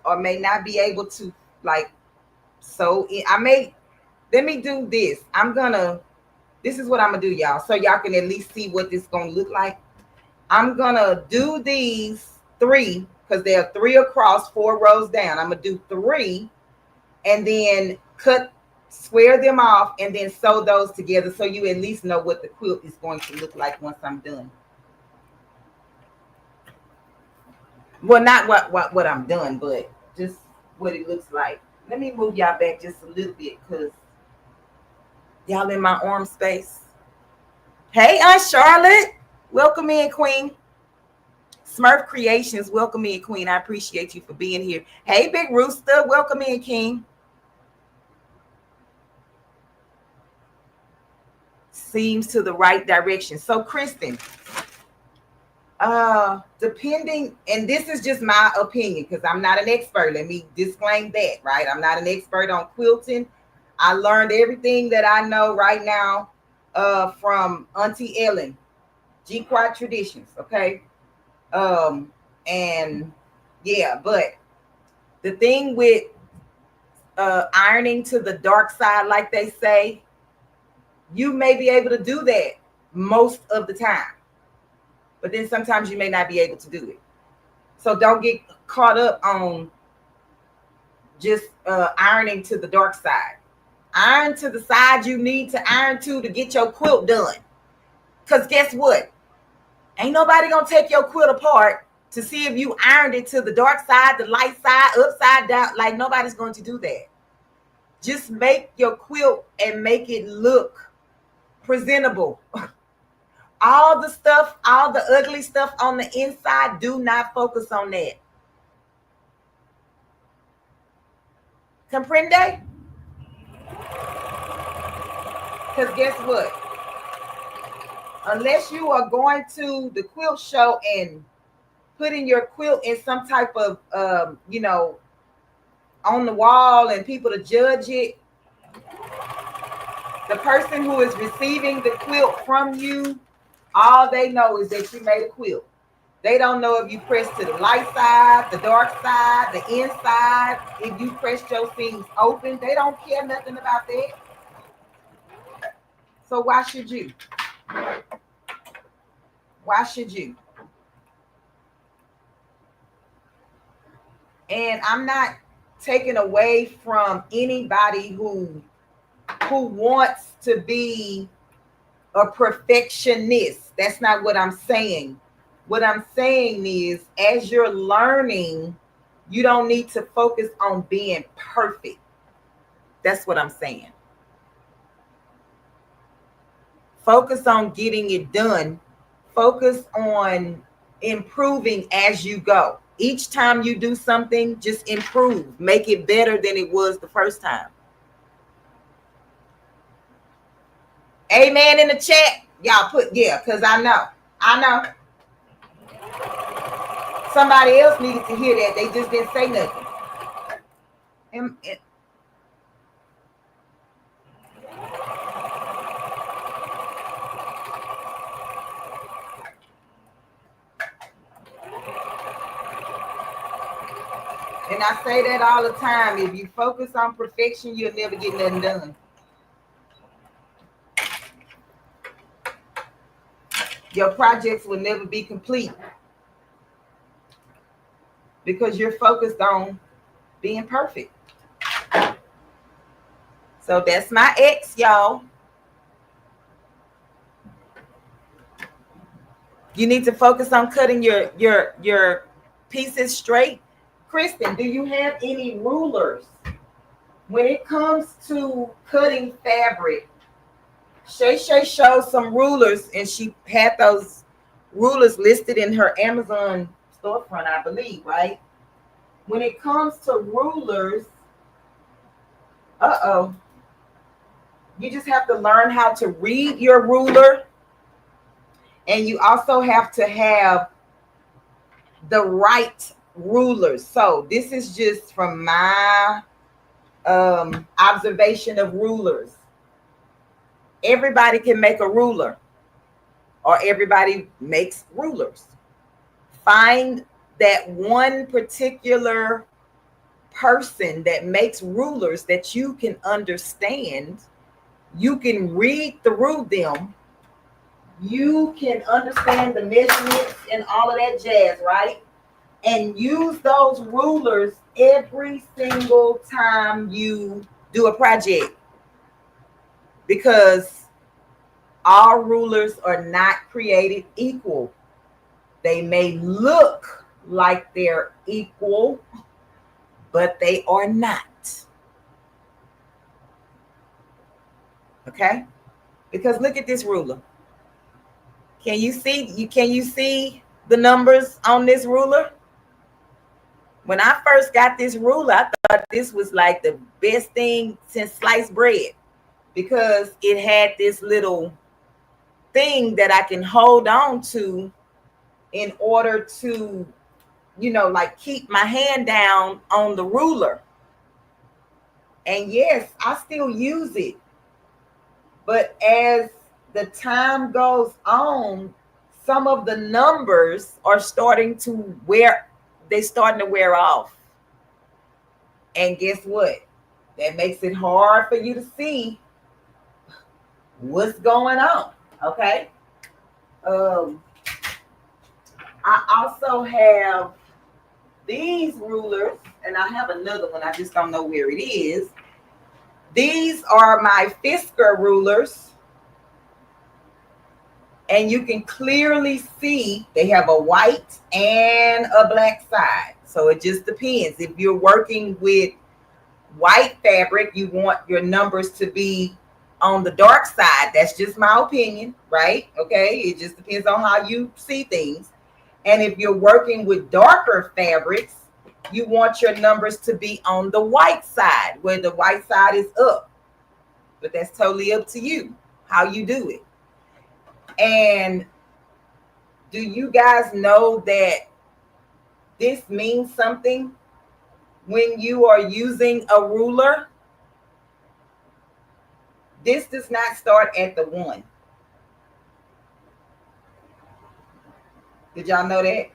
or may not be able to like sew in. Let me do this. This is what I'm going to do, y'all, so y'all can at least see what this is going to look like. I'm going to do these 3 because there are 3 across, 4 rows down. I'm going to do 3 and then square them off and then sew those together so you at least know what the quilt is going to look like once I'm done. Well, not what I'm done, but just what it looks like. Let me move y'all back just a little bit because y'all in my arm space. Hey, Aunt Charlotte. Welcome in, Queen. Smurf Creations, welcome in, Queen. I appreciate you for being here. Hey, Big Rooster, welcome in, King. Seems to the right direction. So, Kristen, depending, and this is just my opinion because I'm not an expert. Let me disclaim that, right? I'm not an expert on quilting. I learned everything that I know right now from Auntie Ellen, G Quad Traditions, okay? And yeah, but the thing with ironing to the dark side, like they say, you may be able to do that most of the time, but then sometimes you may not be able to do it. So don't get caught up on just ironing to the dark side. Iron to the side you need to iron to get your quilt done. Because guess what? Ain't nobody gonna take your quilt apart to see if you ironed it to the dark side, the light side, upside down. Like, nobody's going to do that. Just make your quilt and make it look presentable. All the stuff, all the ugly stuff on the inside, do not focus on that. Comprende? Because guess what? Unless you are going to the quilt show and putting your quilt in some type of, on the wall and people to judge it, the person who is receiving the quilt from you, all they know is that you made a quilt. They don't know if you pressed to the light side, the dark side, the inside, if you pressed your seams open. They don't care nothing about that. So why should you? Why should you? And I'm not taking away from anybody who wants to be a perfectionist. That's not what I'm saying. What I'm saying is, as you're learning, you don't need to focus on being perfect. That's what I'm saying. Focus on getting it done. Focus on improving as you go. Each time you do something, just improve. Make it better than it was the first time. Amen in the chat. Y'all put, yeah, because I know. Somebody else needed to hear that. They just didn't say nothing. And I say that all the time. If you focus on perfection, you'll never get nothing done. Your projects will never be complete because you're focused on being perfect. So that's my ex, y'all. You need to focus on cutting your pieces straight. Kristen, do you have any rulers? When it comes to cutting fabric, Shay showed some rulers, and she had those rulers listed in her Amazon storefront, I believe, right? When it comes to rulers, you just have to learn how to read your ruler, and you also have to have the right rulers. So this is just from my observation of rulers. Everybody can make a ruler, or everybody makes rulers. Find that one particular person that makes rulers that you can understand. You can read through them. You can understand the measurements and all of that jazz, right? And use those rulers every single time you do a project, because all rulers are not created equal. They may look like they're equal, but they are not. Okay? Because look at this ruler. Can you see the numbers on this ruler? When I first got this ruler, I thought this was like the best thing since sliced bread, because it had this little thing that I can hold on to in order to, like keep my hand down on the ruler. And yes, I still use it. But as the time goes on, some of the numbers are starting to wear off. And guess what? That makes it hard for you to see what's going on. Okay. I also have these rulers, and I have another one. I just don't know where it is. These are my Fisker rulers. And you can clearly see they have a white and a black side. So it just depends. If you're working with white fabric, you want your numbers to be on the dark side. That's just my opinion, right? Okay. It just depends on how you see things. And if you're working with darker fabrics, you want your numbers to be on the white side, where the white side is up. But that's totally up to you, how you do it. And do you guys know that this means something when you are using a ruler? This does not start at the 1. Did y'all know that?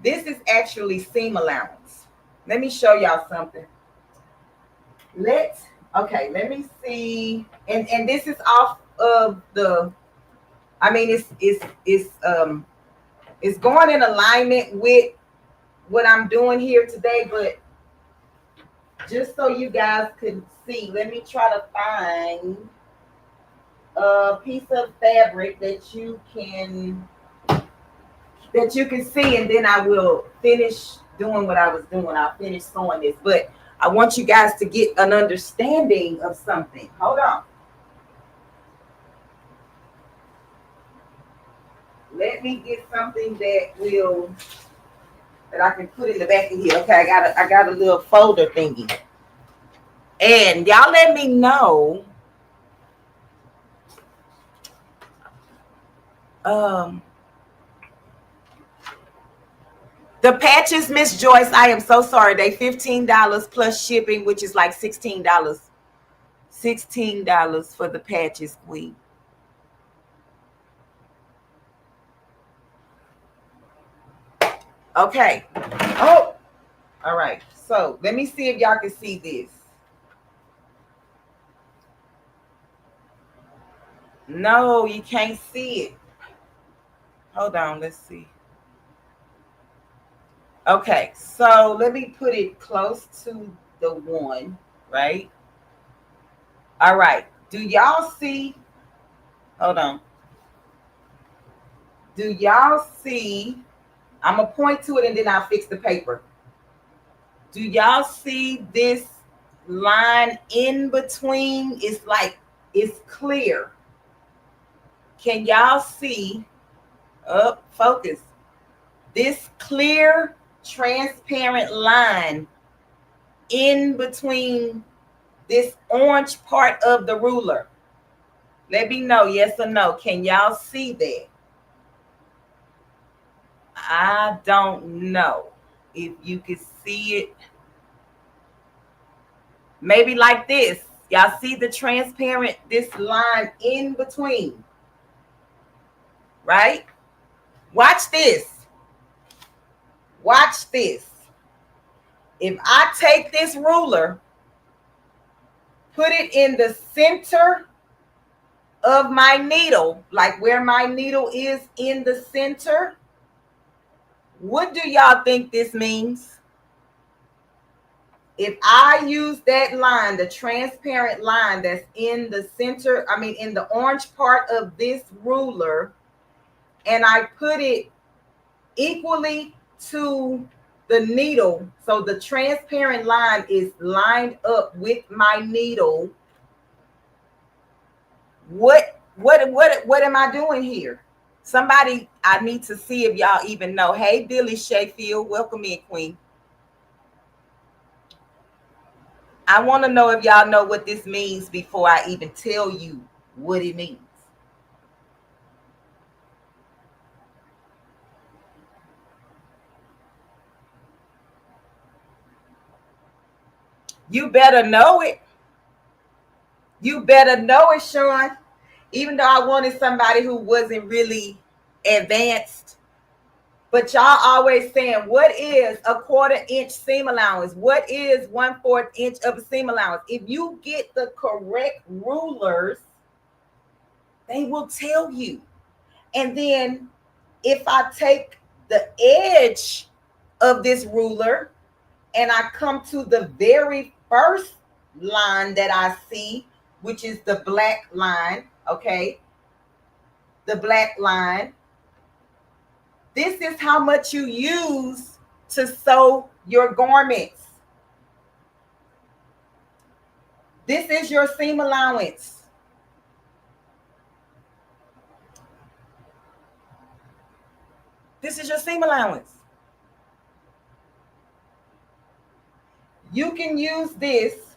This is actually seam allowance. Let me show y'all something. Let me see. And this is off of the, I mean, it's going in alignment with what I'm doing here today, but just so you guys could see, let me try to find a piece of fabric that you can see, and then I will finish doing what I was doing. I'll finish sewing this, but I want you guys to get an understanding of something. Hold on. Let me get something that I can put in the back of here. Okay, I got a little folder thingy. And y'all let me know the patches, Miss Joyce, I am so sorry. They $15 plus shipping, which is like $16. $16 for the patches, Queen. Okay. Oh, all right. So let me see if y'all can see this. No, you can't see it. Hold on. Let's see. Okay. So let me put it close to the one, right? All right. Do y'all see? Hold on. Do y'all see? I'm going to point to it and then I'll fix the paper. Do y'all see this line in between? It's like, it's clear. Can y'all see? Up, focus. This clear, transparent line in between this orange part of the ruler. Let me know, yes or no. Can y'all see that? I don't know if you can see it. Maybe like this. Y'all see the transparent, this line in between, right? Watch this. Watch this. If I take this ruler, put it in the center of my needle, like where my needle is in the center, what do y'all think this means? If I use that line, the transparent line that's in the center, I mean, in the orange part of this ruler, and I put it equally to the needle, so the transparent line is lined up with my needle, what am I doing here? Somebody, I need to see if y'all even know. Hey, Billy Sheffield, welcome in, Queen. I want to know if y'all know what this means before I even tell you what it means. You better know it. You better know it, Sean. Even though I wanted somebody who wasn't really advanced. But y'all always saying, what is a 1/4 inch seam allowance? What is 1/4 inch of a seam allowance? If you get the correct rulers, they will tell you. And then if I take the edge of this ruler and I come to the very first line that I see, which is the black line, okay? The black line. This is how much you use to sew your garments. This is your seam allowance. This is your seam allowance. You can use this,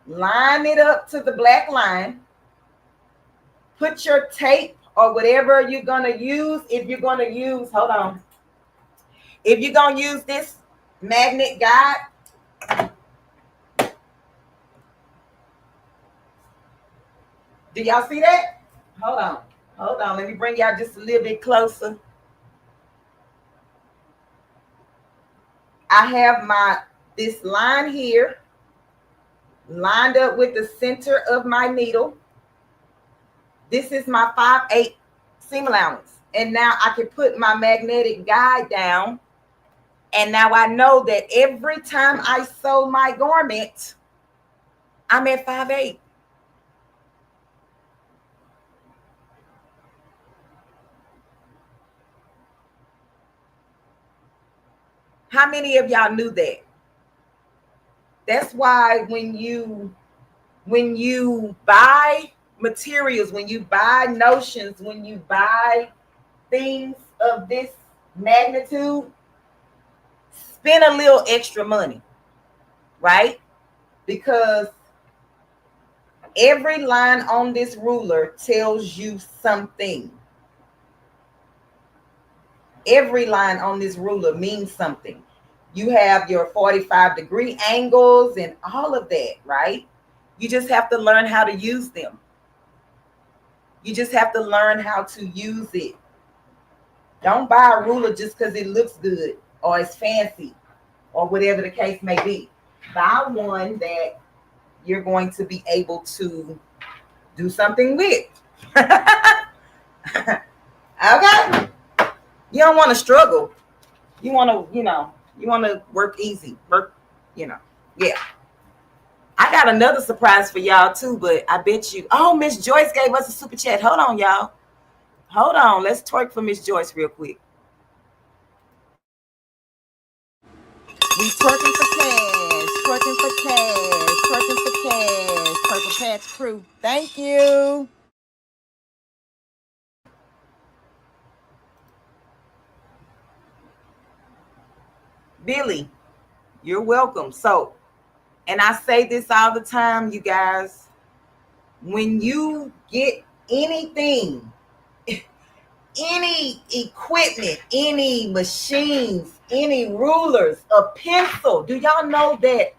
line it up to the black line, put your tape or whatever you're going to use. If you're going to use, hold on. If you're going to use this magnet guide, do y'all see that? Hold on. Hold on. Let me bring y'all just a little bit closer. I have this line here lined up with the center of my needle. This is my 5/8 seam allowance. And now I can put my magnetic guide down And now I know that every time I sew my garment, I'm at 5/8. How many of y'all knew that? That's why when you buy materials, when you buy notions, when you buy things of this magnitude, spend a little extra money, right? Because every line on this ruler tells you something. Every line on this ruler means something. You have your 45-degree angles and all of that, right? You just have to learn how to use them. You just have to learn how to use it. Don't buy a ruler just because it looks good or it's fancy or whatever the case may be. Buy one that you're going to be able to do something with. Okay? You don't want to struggle. You want to, you want to work easy. Yeah. I got another surprise for y'all too, but I bet you. Oh, Miss Joyce gave us a super chat. Hold on, y'all. Hold on. Let's twerk for Miss Joyce real quick. We twerking for cash. Twerking for cash. Twerking for cash. Purple Patch Crew. Thank you. Billy, you're welcome. So, and I say this all the time, you guys, when you get anything, any equipment, any machines, any rulers, a pencil, do y'all know that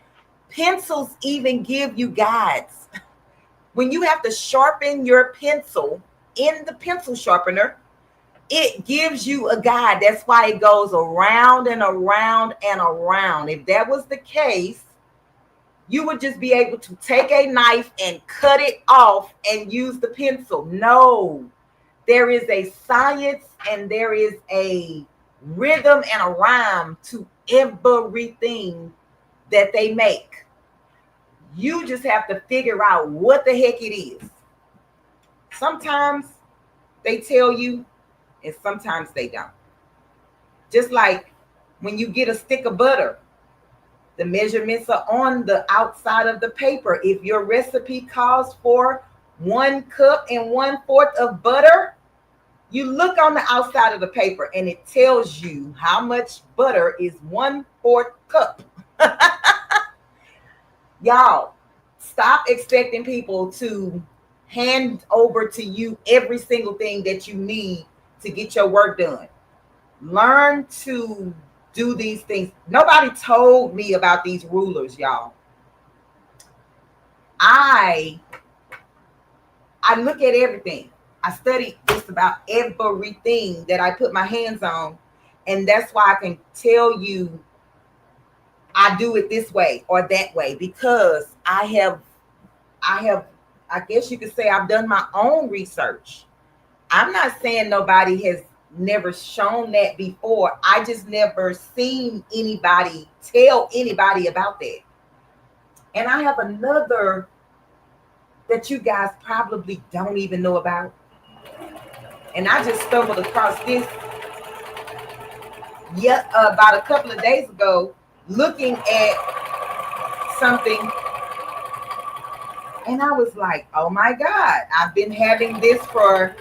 pencils even give you guides? When you have to sharpen your pencil in the pencil sharpener, it gives you a guide. That's why it goes around and around and around. If that was the case, you would just be able to take a knife and cut it off and use the pencil. No, there is a science and there is a rhythm and a rhyme to everything that they make. You just have to figure out what the heck it is. Sometimes they tell you, and sometimes they don't. Just like when you get a stick of butter, the measurements are on the outside of the paper. If your recipe calls for 1 cup and 1/4 of butter, you look on the outside of the paper and it tells you how much butter is 1/4 cup. Y'all, stop expecting people to hand over to you every single thing that you need to get your work done. Learn to do these things. Nobody told me about these rulers, y'all. I look at everything. I study just about everything that I put my hands on, and that's why I can tell you I do it this way or that way, because I guess you could say I've done my own research. I'm not saying nobody has never shown that before. I just never seen anybody tell anybody about that. And I have another that you guys probably don't even know about. And I just stumbled across this about a couple of days ago, looking at something. And I was like, oh my God, I've been having this for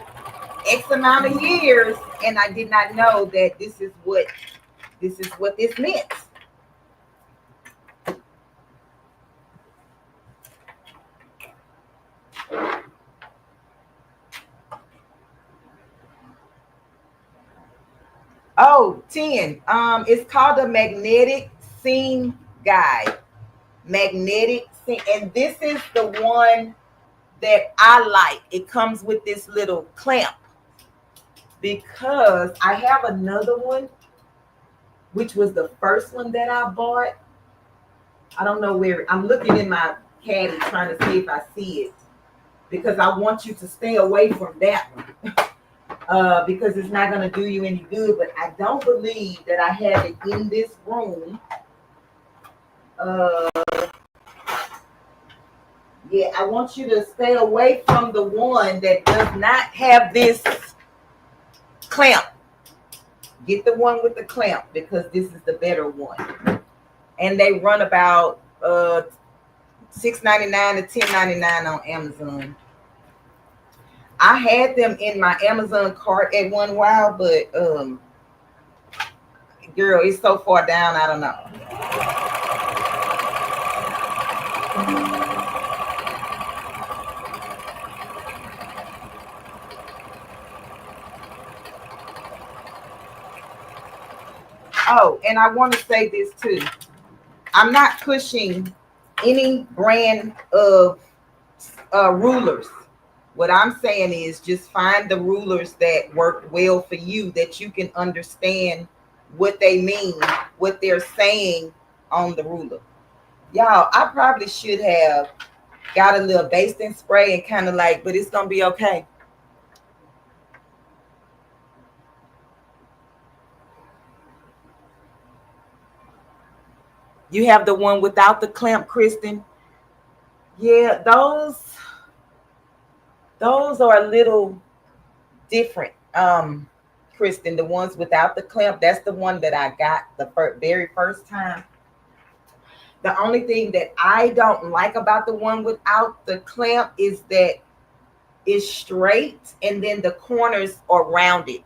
X amount of years, and I did not know that this is what this meant. Oh, 10. It's called a magnetic seam guide. Magnetic seam, and this is the one that I like. It comes with this little clamp, because I have another one, which was the first one that I bought. I don't know where. I'm looking in my caddy trying to see if I see it, because I want you to stay away from that one. because it's not going to do you any good. But I don't believe that I have it in this room. Yeah, I want you to stay away from the one that does not have this clamp. Get the one with the clamp because this is the better one. And they run about $6.99 to $10.99 on Amazon. I had them in my Amazon cart at one while, but girl, it's so far down, I don't know. Oh, and I want to say this too. I'm not pushing any brand of rulers. What I'm saying is just find the rulers that work well for you, that you can understand what they mean, what they're saying on the ruler. Y'all, I probably should have got a little basting spray and kind of like, but it's going to be okay. You have the one without the clamp, Kristen. Yeah, those are a little different. Kristen, the ones without the clamp, that's the one that I got the very first time. The only thing that I don't like about the one without the clamp is that it's straight and then the corners are rounded.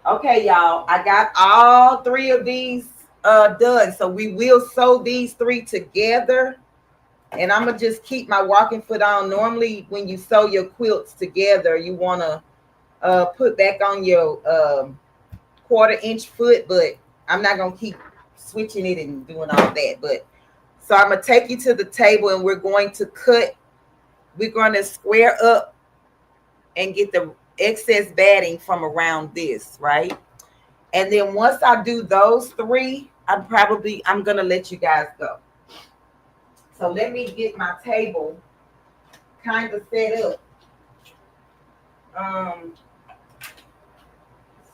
Okay, y'all, I got all three of these done. So we will sew these three together. And I'm going to just keep my walking foot on. Normally, when you sew your quilts together, you want to put back on your 1/4-inch foot. But I'm not going to keep switching it and doing all that. But so I'm going to take you to the table and we're going to cut. We're going to square up and get the excess batting from around this, right? And then once I do those three, I'm going to let you guys go. So let me get my table kind of set up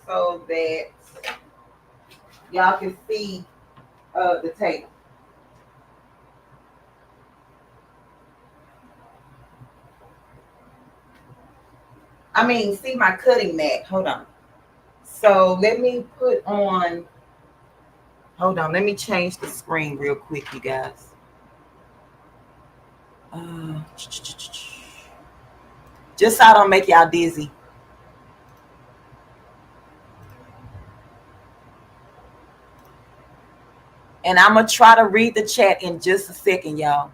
so that y'all can see the table. I mean, see my cutting mat. Hold on. So let me put on, hold on. Let me change the screen real quick, you guys. Just so I don't make y'all dizzy. And I'm going to try to read the chat in just a second, y'all.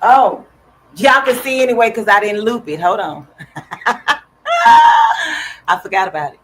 Oh, y'all can see anyway because I didn't loop it. Hold on. I forgot about it.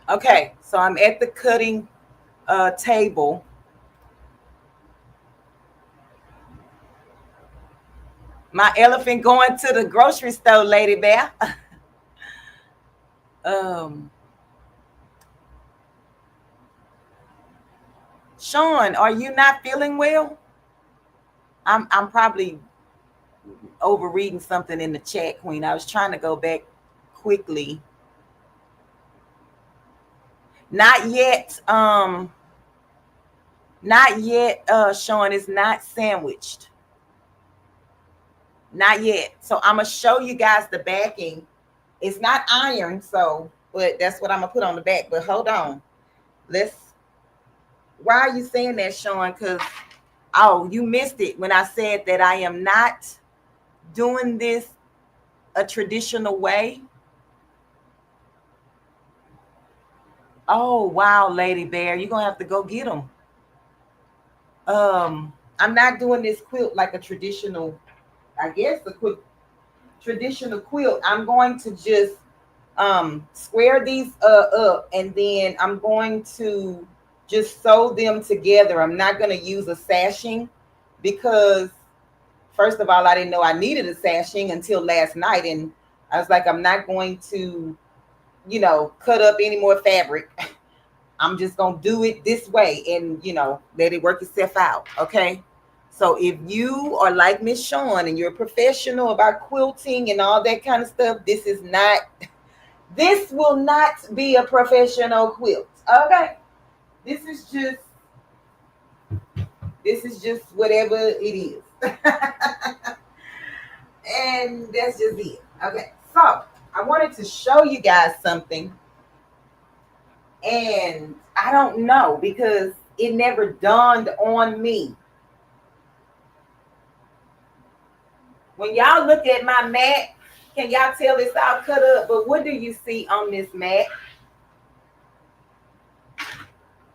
Okay, so I'm at the cutting table. My elephant going to the grocery store, Lady Bear. Sean, are you not feeling well? I'm probably overreading something in the chat, Queen. I was trying to go back quickly. Not yet. Not yet, Sean. It's not sandwiched. Not yet. So I'm gonna show you guys the backing. It's not iron, so but that's what I'm gonna put on the back. But hold on. Let's why are you saying that, Sean? Because oh, you missed it when I said that I am not doing this a traditional way. Oh wow, Lady Bear, you're gonna have to go get them. I'm not doing this quilt like a traditional, I guess a quilt traditional quilt. I'm going to just square these up, and then I'm going to just sew them together. I'm not going to use a sashing because first of all, I didn't know I needed a sashing until last night, and I was like, I'm not going to, cut up any more fabric. I'm just gonna do it this way and let it work itself out. Okay. So if you are like Miss Sean and you're a professional about quilting and all that kind of stuff, this will not be a professional quilt. Okay. This is just whatever it is. And that's just it. Okay. So I wanted to show you guys something. And I don't know because it never dawned on me. When y'all look at my mat, can y'all tell it's all cut up? But what do you see on this mat?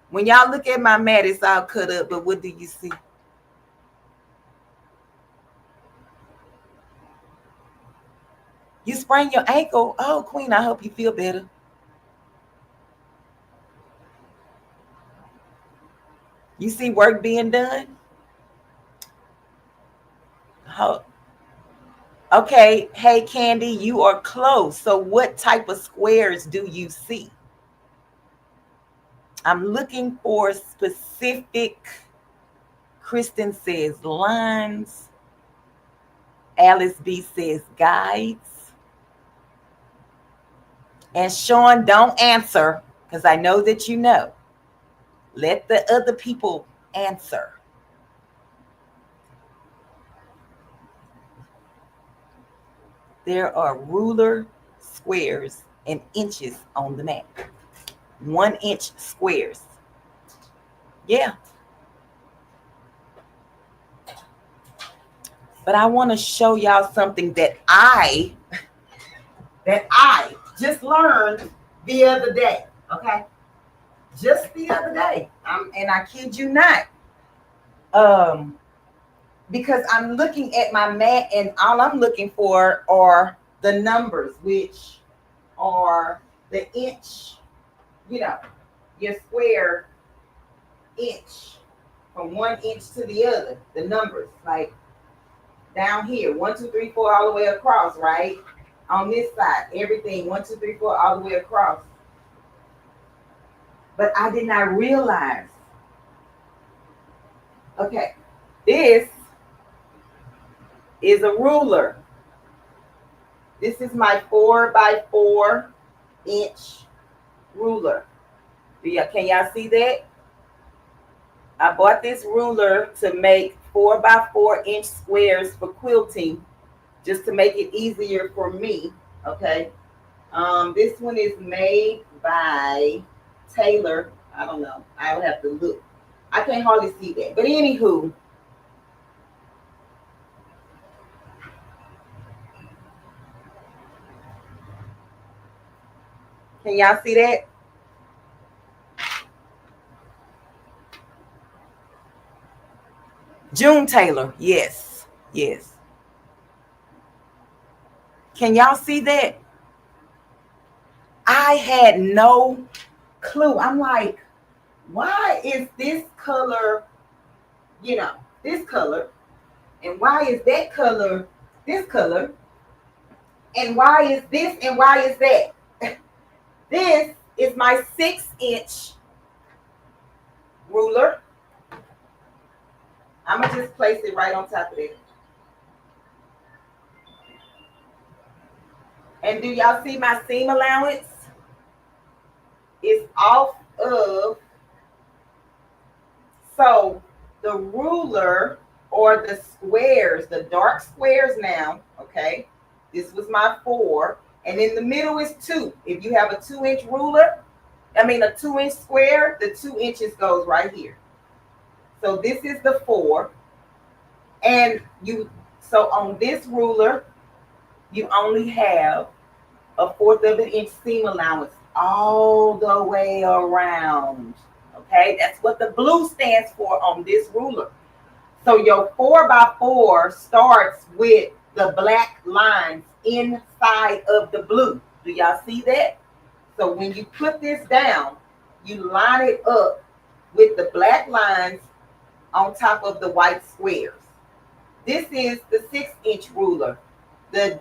When y'all look at my mat, it's all cut up, but what do you see? You sprained your ankle. Oh, Queen, I hope you feel better. You see work being done? Oh, okay. Hey, Candy, you are close. So what type of squares do you see? I'm looking for specific. Kristen says lines. Alice B says guides. And Sean, don't answer because I know that you know. Let the other people answer. There are ruler squares and inches on the mat. 1 inch squares. Yeah. But I want to show y'all something that I just learned the other day. Okay. Just the other day. And I kid you not. Because I'm looking at my mat and all I'm looking for are the numbers, which are the inch, your square inch from 1 inch to the other, the numbers like down here, 1, 2, 3, 4, all the way across, right? On this side, everything 1, 2, 3, 4, all the way across. But I did not realize. Okay, this is a ruler. This is my 4 by 4 inch ruler. Can y'all see that? I bought this ruler to make 4 by 4 inch squares for quilting, just to make it easier for me. Okay. This one is made by Taylor. I don't know. I would have to look. I can't hardly see that. But anywho, can y'all see that? June Taylor. Yes. Yes. Can y'all see that? I had no clue. I'm like, why is this color, this color? And why is that color this color? And why is this and why is that? This is my 6 inch ruler. I'm going to just place it right on top of it. And do y'all see my seam allowance? It's off of. So the ruler or the squares, the dark squares now, okay? This was my 4, and in the middle is 2. If you have a 2-inch ruler, a 2-inch square, the 2 inches goes right here. So this is the 4, and so on this ruler, you only have a 1/4 of an inch seam allowance all the way around. Okay, that's what the blue stands for on this ruler. So your 4x4 starts with the black lines inside of the blue. Do y'all see that? So when you put this down, you line it up with the black lines on top of the white squares. This is the 6-inch ruler. The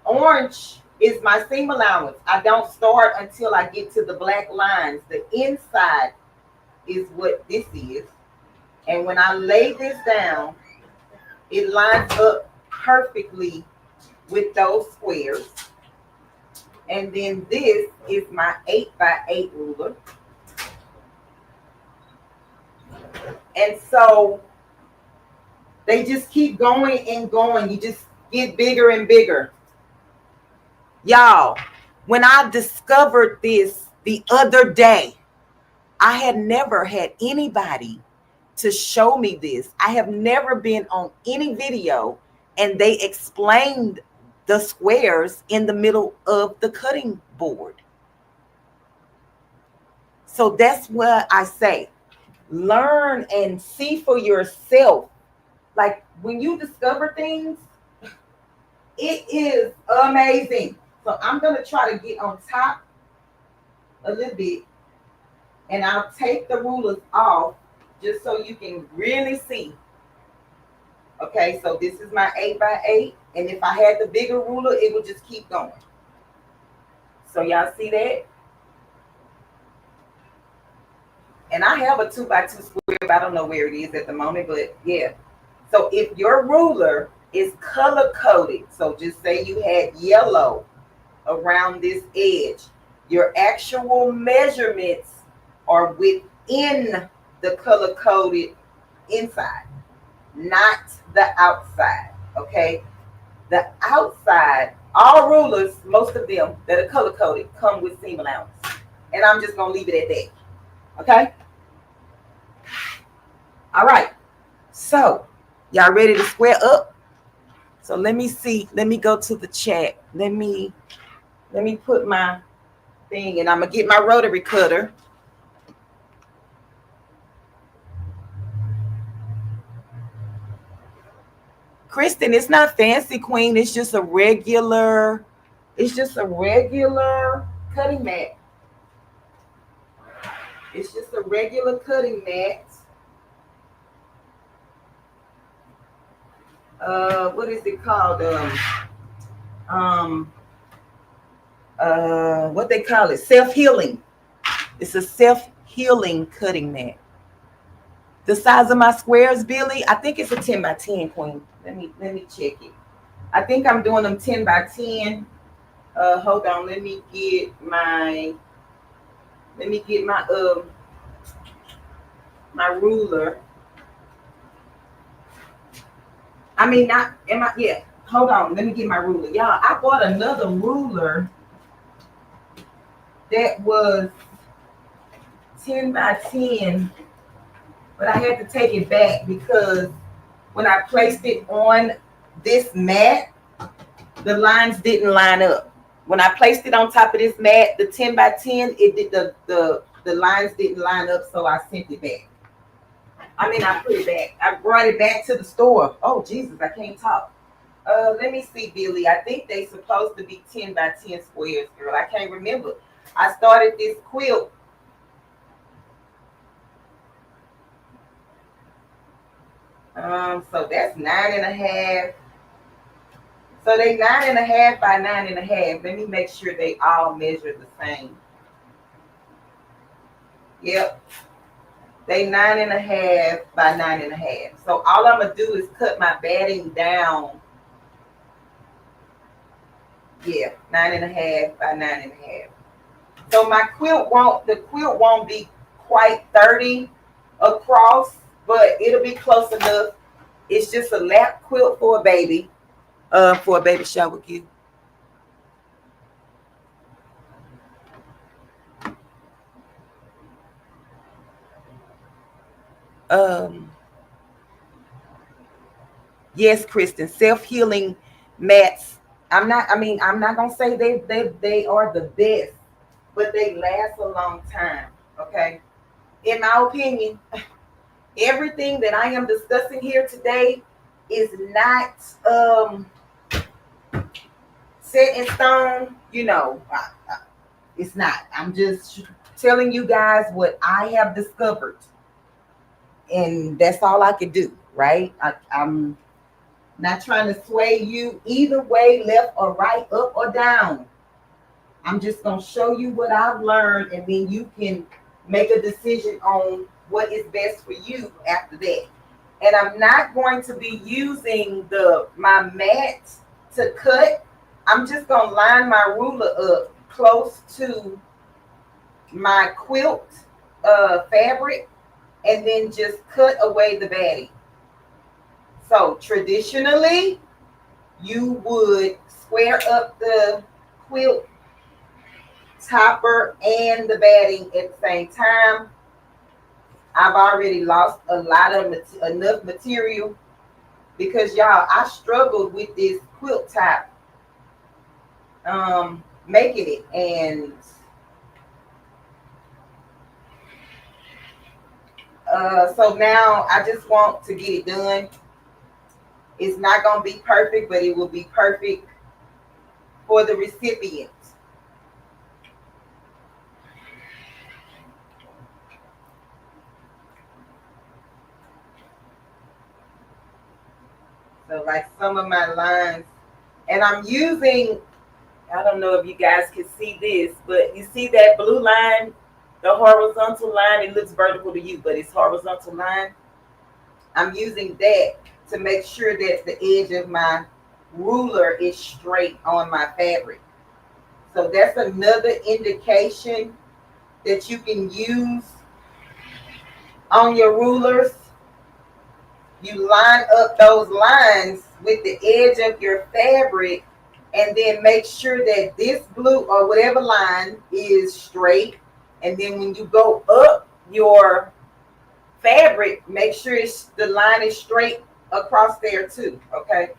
orange is my seam allowance. I don't start until I get to the black lines. The inside is what this is. And when I lay this down, it lines up perfectly with those squares. And then this is my 8x8 ruler. And so they just keep going and going. You just get bigger and bigger. Y'all, when I discovered this the other day, I had never had anybody to show me this. I have never been on any video and they explained the squares in the middle of the cutting board. So that's what I say. Learn and see for yourself. Like when you discover things, it is amazing. So I'm going to try to get on top a little bit, and I'll take the rulers off just so you can really see. Okay, so this is my 8x8, and if I had the bigger ruler, it would just keep going. So y'all see that? And I have a 2x2 square, but I don't know where it is at the moment, but yeah. So if your ruler is color coded, so just say you had yellow around this edge, your actual measurements are within the color coded inside, not the outside. Okay, the outside, all rulers, most of them that are color coded, come with seam allowance, and I'm just gonna leave it at that. Okay, all right, so y'all ready to square up? So let me see, let me go to the chat. Let me put my thing, and I'm gonna get my rotary cutter. Kristen, it's not fancy, Queen. It's just a regular cutting mat. It's just a regular cutting mat. What is it called? What they call it? Self-healing. It's a self-healing cutting mat. The size of my squares, Billy, I think it's a 10x10, Queen. Let me check it. I think I'm doing them 10x10. Hold on, let me get my my ruler. Hold on, let me get my ruler. Y'all, I bought another ruler that was 10x10, but I had to take it back because when I placed it on this mat, the lines didn't line up. When I placed it on top of this mat, the 10x10, it did the lines didn't line up, so I sent it back. I put it back. I brought it back to the store. Oh Jesus, I can't talk. Let me see, Billy. I think they supposed to be 10x10 squares, girl. I can't remember. I started this quilt. So that's 9.5. So they 9.5 by 9.5. Let me make sure they all measure the same. Yep. They 9.5 by 9.5. So all I'm gonna do is cut my batting down. Yeah, 9.5 by 9.5. So my quilt won't be quite 30 across, but it'll be close enough It's just a lap quilt for a baby shower gift. Um, yes, Kristen, self-healing mats. I'm not gonna say they are the best, but they last a long time. Okay. In my opinion, everything that I am discussing here today is not set in stone. It's not. I'm just telling you guys what I have discovered, and that's all I can do, right? I'm not trying to sway you either way, left or right, up or down. I'm just going to show you what I've learned, and then you can make a decision on what is best for you after that. And I'm not going to be using my mat to cut. I'm just going to line my ruler up close to my quilt fabric, and then just cut away the batting. So traditionally, you would square up the quilt topper and the batting at the same time. I've already lost a lot of enough material because y'all, I struggled with this quilt top making it, and so now I just want to get it done. It's not going to be perfect, but it will be perfect for the recipient. So like some of my lines, and I'm using, I don't know if you guys can see this, but you see that blue line, the horizontal line, it looks vertical to you, but it's horizontal line. I'm using that to make sure that the edge of my ruler is straight on my fabric. So that's another indication that you can use on your rulers. You line up those lines with the edge of your fabric, and then make sure that this blue or whatever line is straight. And then when you go up your fabric, make sure the line is straight across there too. Okay.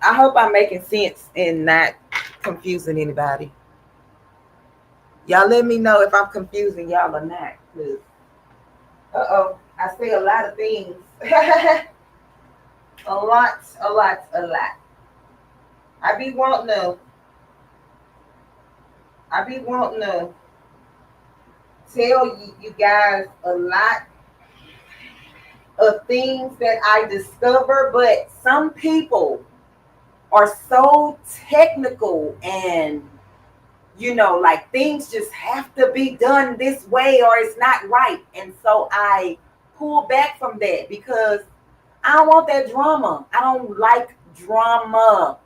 I hope I'm making sense and not confusing anybody. Y'all let me know if I'm confusing y'all or not. I say a lot of things. a lot. I be wanting to tell you guys a lot of things that I discover, but some people are so technical, and like things just have to be done this way or it's not right. And so I pull back from that because I don't want that drama. I don't like drama.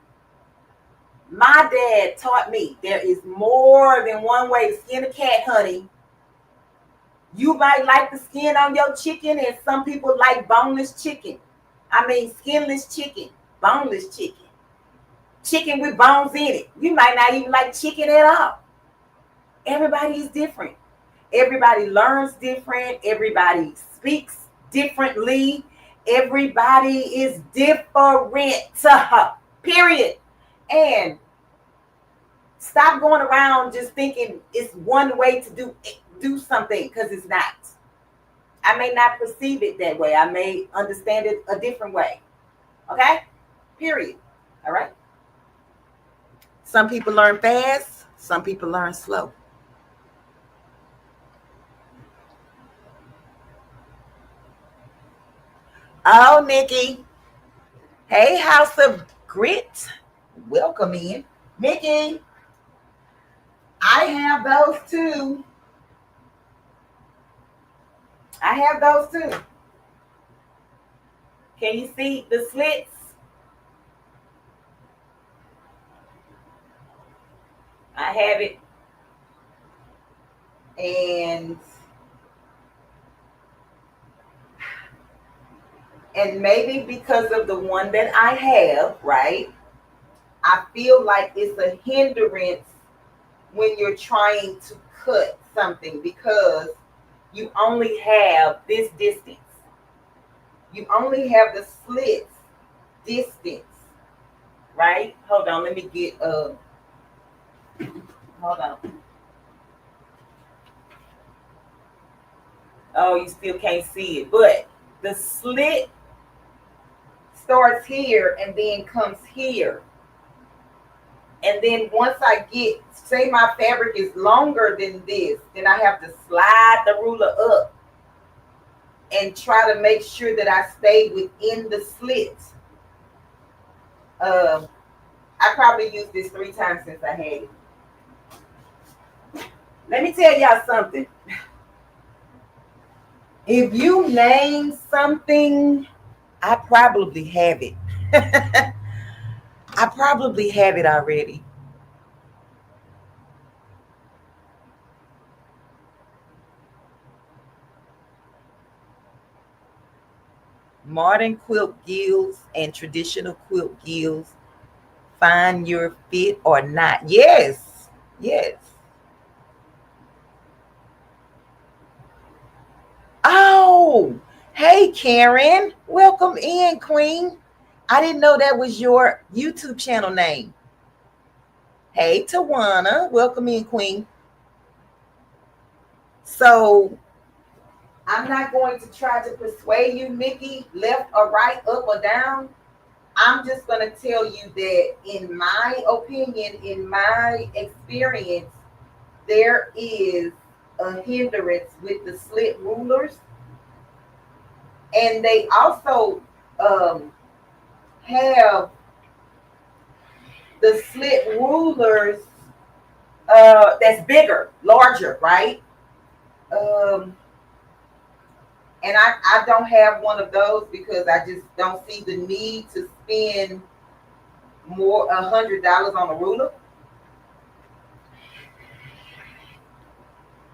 My dad taught me there is more than one way to skin a cat, honey. You might like the skin on your chicken, and some people like boneless chicken. I mean, skinless chicken, boneless chicken, chicken with bones in it. You might not even like chicken at all. Everybody is different. Everybody learns different. Everybody speaks differently. Everybody is different. Period. And stop going around just thinking it's one way to do something, because it's not. I may not perceive it that way. I may understand it a different way. Okay? Period. All right? Some people learn fast. Some people learn slow. Oh, Nikki. Hey, House of Grit. Welcome in. Nikki, I have those too. I have those too. Can you see the slits? I have it. And And maybe because of the one that I have, right? I feel like it's a hindrance when you're trying to cut something because you only have this distance. You only have the slits distance, right? Hold on, let me get hold on. Oh, you still can't see it, but the slit starts here and then comes here. And then once I get, say my fabric is longer than this, then I have to slide the ruler up and try to make sure that I stay within the slits. I probably used this 3 times since I had it. Let me tell y'all something. If you name something, I probably have it. I probably have it already. Modern quilt gills and traditional quilt gills, find your fit or not. Yes, yes. Oh, hey Karen, welcome in, Queen. I didn't know that was your YouTube channel name. Hey Tawana, welcome in, Queen. So I'm not going to try to persuade you, Nikki, left or right, up or down. I'm just going to tell you that in my opinion, in my experience, there is a hindrance with the slit rulers. And they also have the slit rulers that's bigger, larger, right? Um, and I don't have one of those because I just don't see the need to spend more $100 on a ruler.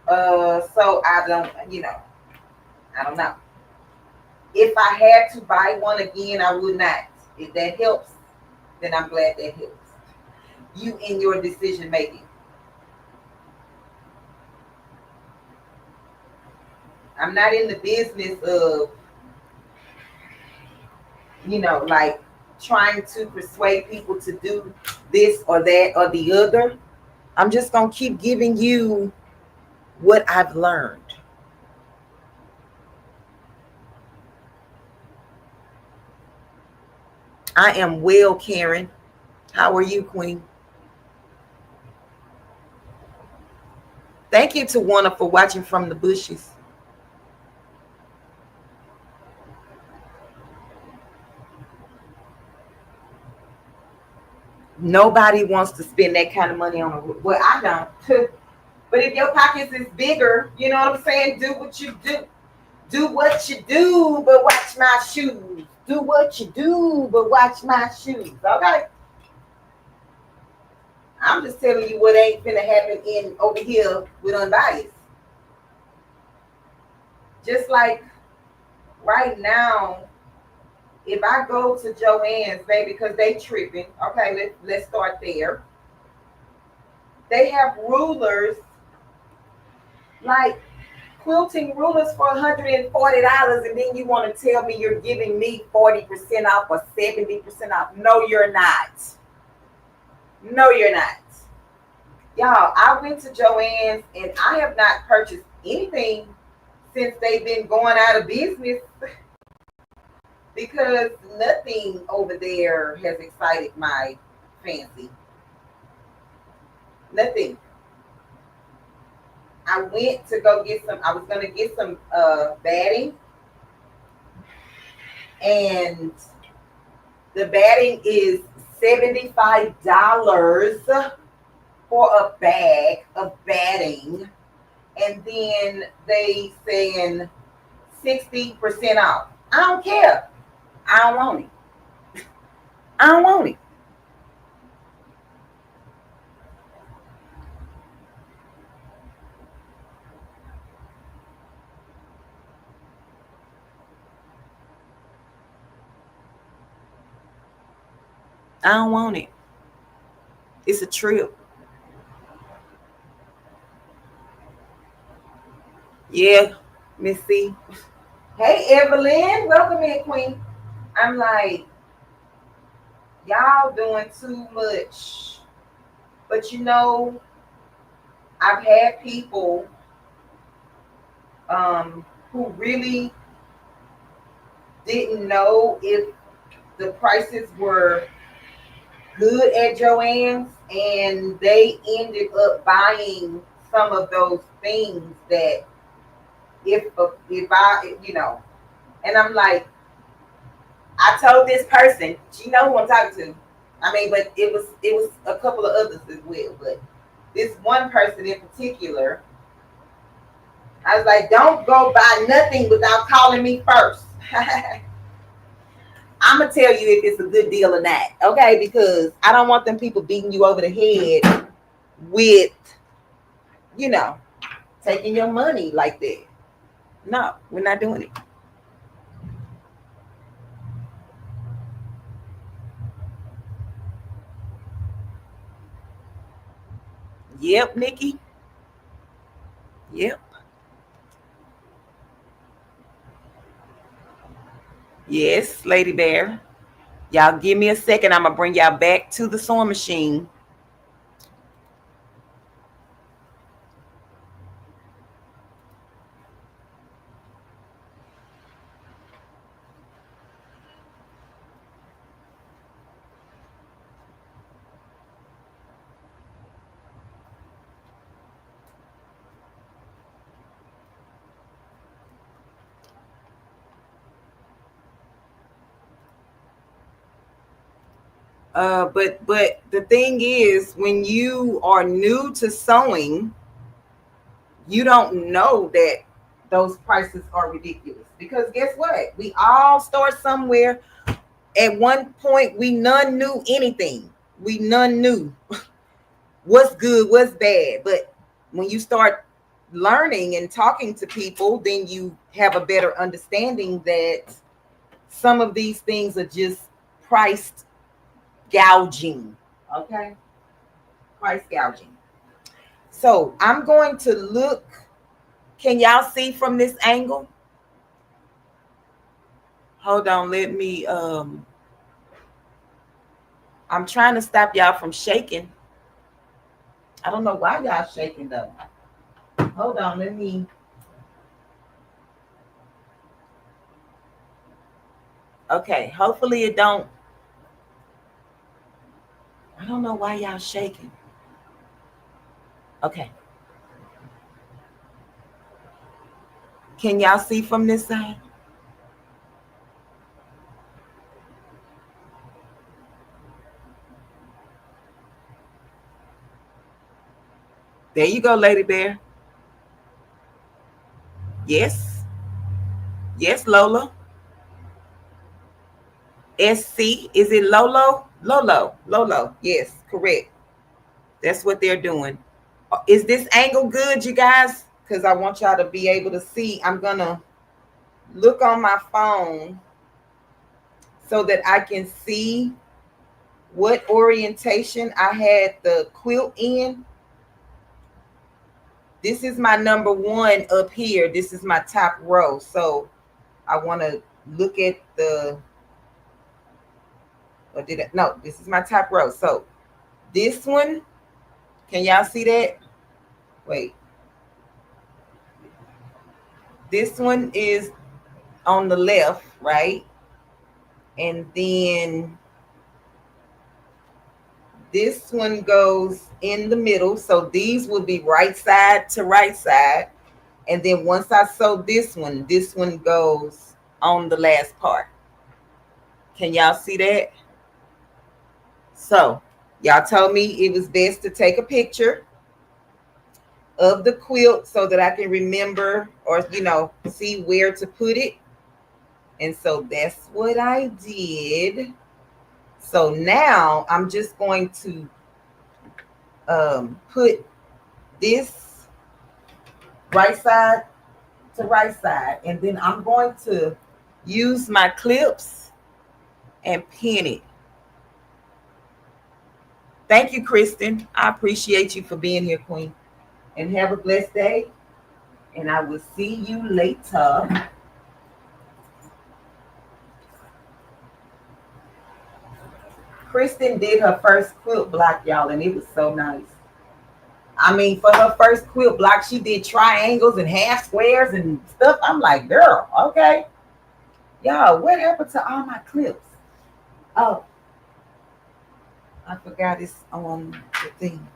So I don't, I don't know. If I had to buy one again, I would not. If that helps, then I'm glad that helps you in your decision making. I'm not in the business of, like trying to persuade people to do this or that or the other. I'm just going to keep giving you what I've learned. I am well, Karen. How are you, Queen? Thank you to Warner for watching from the bushes. Nobody wants to spend that kind of money on a, well, I don't. But if your pockets is bigger, you know what I'm saying? Do what you do. Do what you do, but watch my shoes. Do what you do, but watch my shoes. Okay? I'm just telling you what ain't finna happen in over here with Unbiased. Just like right now, if I go to Joann's, baby, because they tripping. Okay, let's start there. They have rulers, like quilting rulers for $140, and then you want to tell me you're giving me 40% off or 70% off. No, you're not. No, you're not. Y'all, I went to Joann's and I have not purchased anything since they've been going out of business because nothing over there has excited my fancy. Nothing. I went to go get some, I was going to get some batting, and the batting is $75 for a bag of batting, and then they saying 60% off. I don't care. I don't want it. I don't want it. I don't want it. It's a trip. Yeah, Missy. Hey, Evelyn. Welcome in, Queen. I'm like, y'all doing too much. But I've had people who really didn't know if the prices were good at Joann's, and they ended up buying some of those things that if I and I'm like, I told this person, she know who I'm talking to. I mean, but it was a couple of others as well, but this one person in particular, I was like, don't go buy nothing without calling me first. I'm gonna tell you if it's a good deal or not, okay? Because I don't want them people beating you over the head with, you know, taking your money like that. No, we're not doing it. Yep, Nikki. Yep. Yes, Lady Bear. Y'all give me a second. I'm gonna bring y'all back to the sewing machine. But the thing is, when you are new to sewing, you don't know that those prices are ridiculous. Because guess what? We all start somewhere. At one point, we none knew anything. We none knew what's good, what's bad. But when you start learning and talking to people, then you have a better understanding that some of these things are just priced gouging. Okay, price gouging. So I'm going to look. Can y'all see from this angle? Hold on, let me I'm trying to stop y'all from shaking. I don't know why y'all shaking though. Hold on, let me. Okay, hopefully it don't. I don't know why y'all shaking. Okay. Can y'all see from this side? There you go, Lady Bear. Yes. Yes, Lola. SC. Is it Lolo? Lolo. Lolo. Yes, correct. That's what they're doing. Is this angle good, you guys? Because I want y'all to be able to see. I'm going to look on my phone so that I can see what orientation I had the quilt in. This is my number one up here. This is my top row. So I want to look at the, or did it? No, this is my top row. So this one, can y'all see that? Wait. This one is on the left, right? And then this one goes in the middle. So these will be right side to right side. And then once I sew this one goes on the last part. Can y'all see that? So y'all told me it was best to take a picture of the quilt so that I can remember or, see where to put it. And so that's what I did. So now I'm just going to put this right side to right side. And then I'm going to use my clips and pin it. Thank you, Kristen. I appreciate you for being here, Queen. And have a blessed day. And I will see you later. Kristen did her first quilt block, y'all, and it was so nice. I mean, for her first quilt block, she did triangles and half squares and stuff. I'm like, girl, okay. Y'all, what happened to all my clips? Oh, I forgot it's on the thing.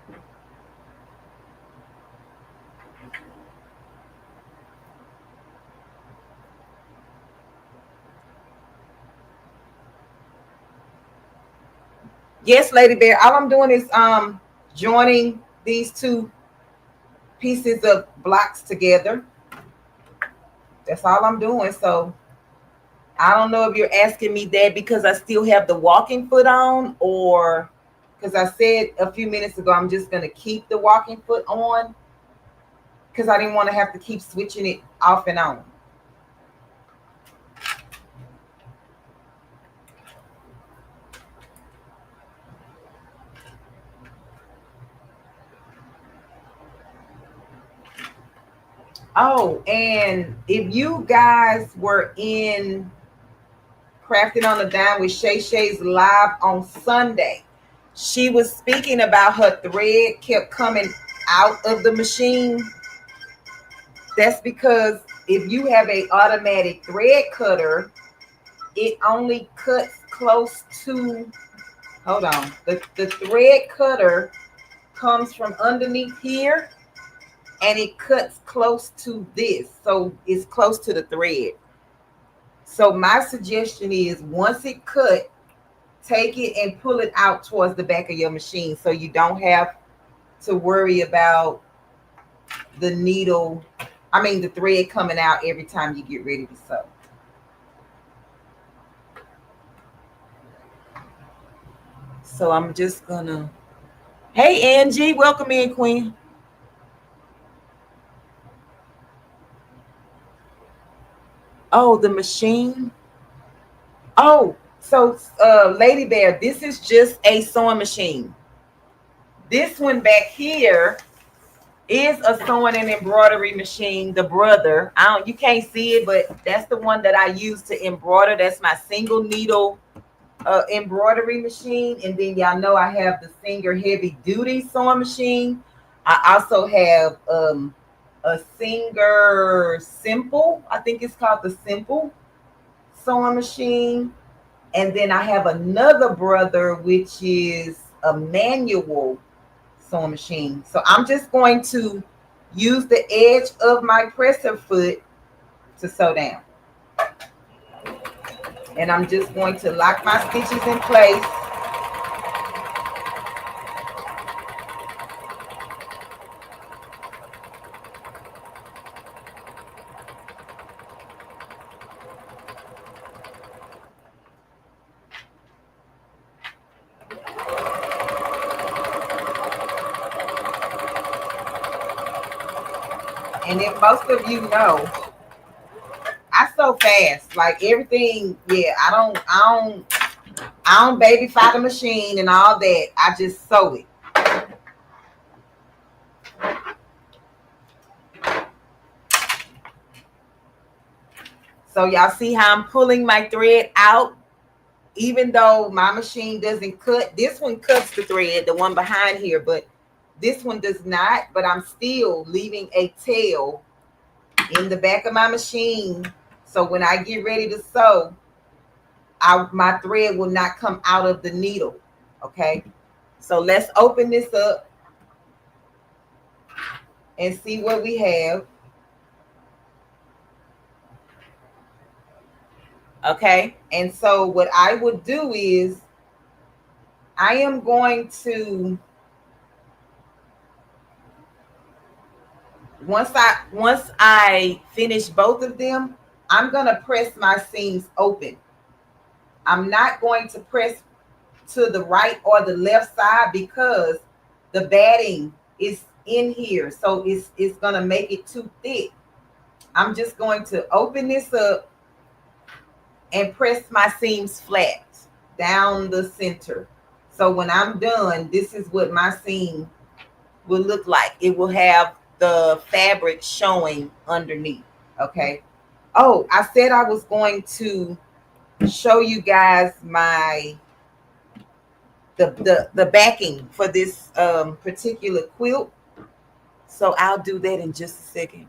Yes, Lady Bear. All I'm doing is joining these two pieces of blocks together. That's all I'm doing. So I don't know if you're asking me that because I still have the walking foot on, or because I said a few minutes ago I'm just going to keep the walking foot on because I didn't want to have to keep switching it off and on. Oh, and if you guys were in Crafting on the Dime with Shay Shay's live on Sunday, she was speaking about her thread kept coming out of the machine. That's because if you have a automatic thread cutter, it only cuts close to, hold on, the thread cutter comes from underneath here and it cuts close to this, so it's close to the thread. So my suggestion is once it cut, take it and pull it out towards the back of your machine so you don't have to worry about the needle, the thread coming out every time you get ready to sew. So I'm just gonna, hey Angie, welcome in, Queen. Oh, the machine. Oh, so Lady Bear, this is just a sewing machine. This one back here is a sewing and embroidery machine, the brother. You can't see it, but that's the one that I use to embroider. That's my single needle embroidery machine. And then y'all know I have the Singer heavy duty sewing machine. I also have a Singer simple, I think it's called the simple sewing machine. And then I have another brother, which is a manual sewing machine. So I'm just going to use the edge of my presser foot to sew down. And I'm just going to lock my stitches in place. And if most of you know, I sew fast, like everything. Yeah, I don't babyfy the machine and all that. I just sew it. So y'all see how I'm pulling my thread out, even though my machine doesn't cut. This one cuts the thread, the one behind here, but this one does not. But I'm still leaving a tail in the back of my machine, so when I get ready to sew, my thread will not come out of the needle. Okay, so let's open this up and see what we have. Okay, and so what I would do is I am going to, once I finish both of them, I'm going to press my seams open. I'm not going to press to the right or the left side because the batting is in here, so it's going to make it too thick. I'm just going to open this up and press my seams flat down the center. So when I'm done, this is what my seam will look like. It will have the fabric showing underneath. Okay. Oh, I said I was going to show you guys my the backing for this particular quilt. So I'll do that in just a second.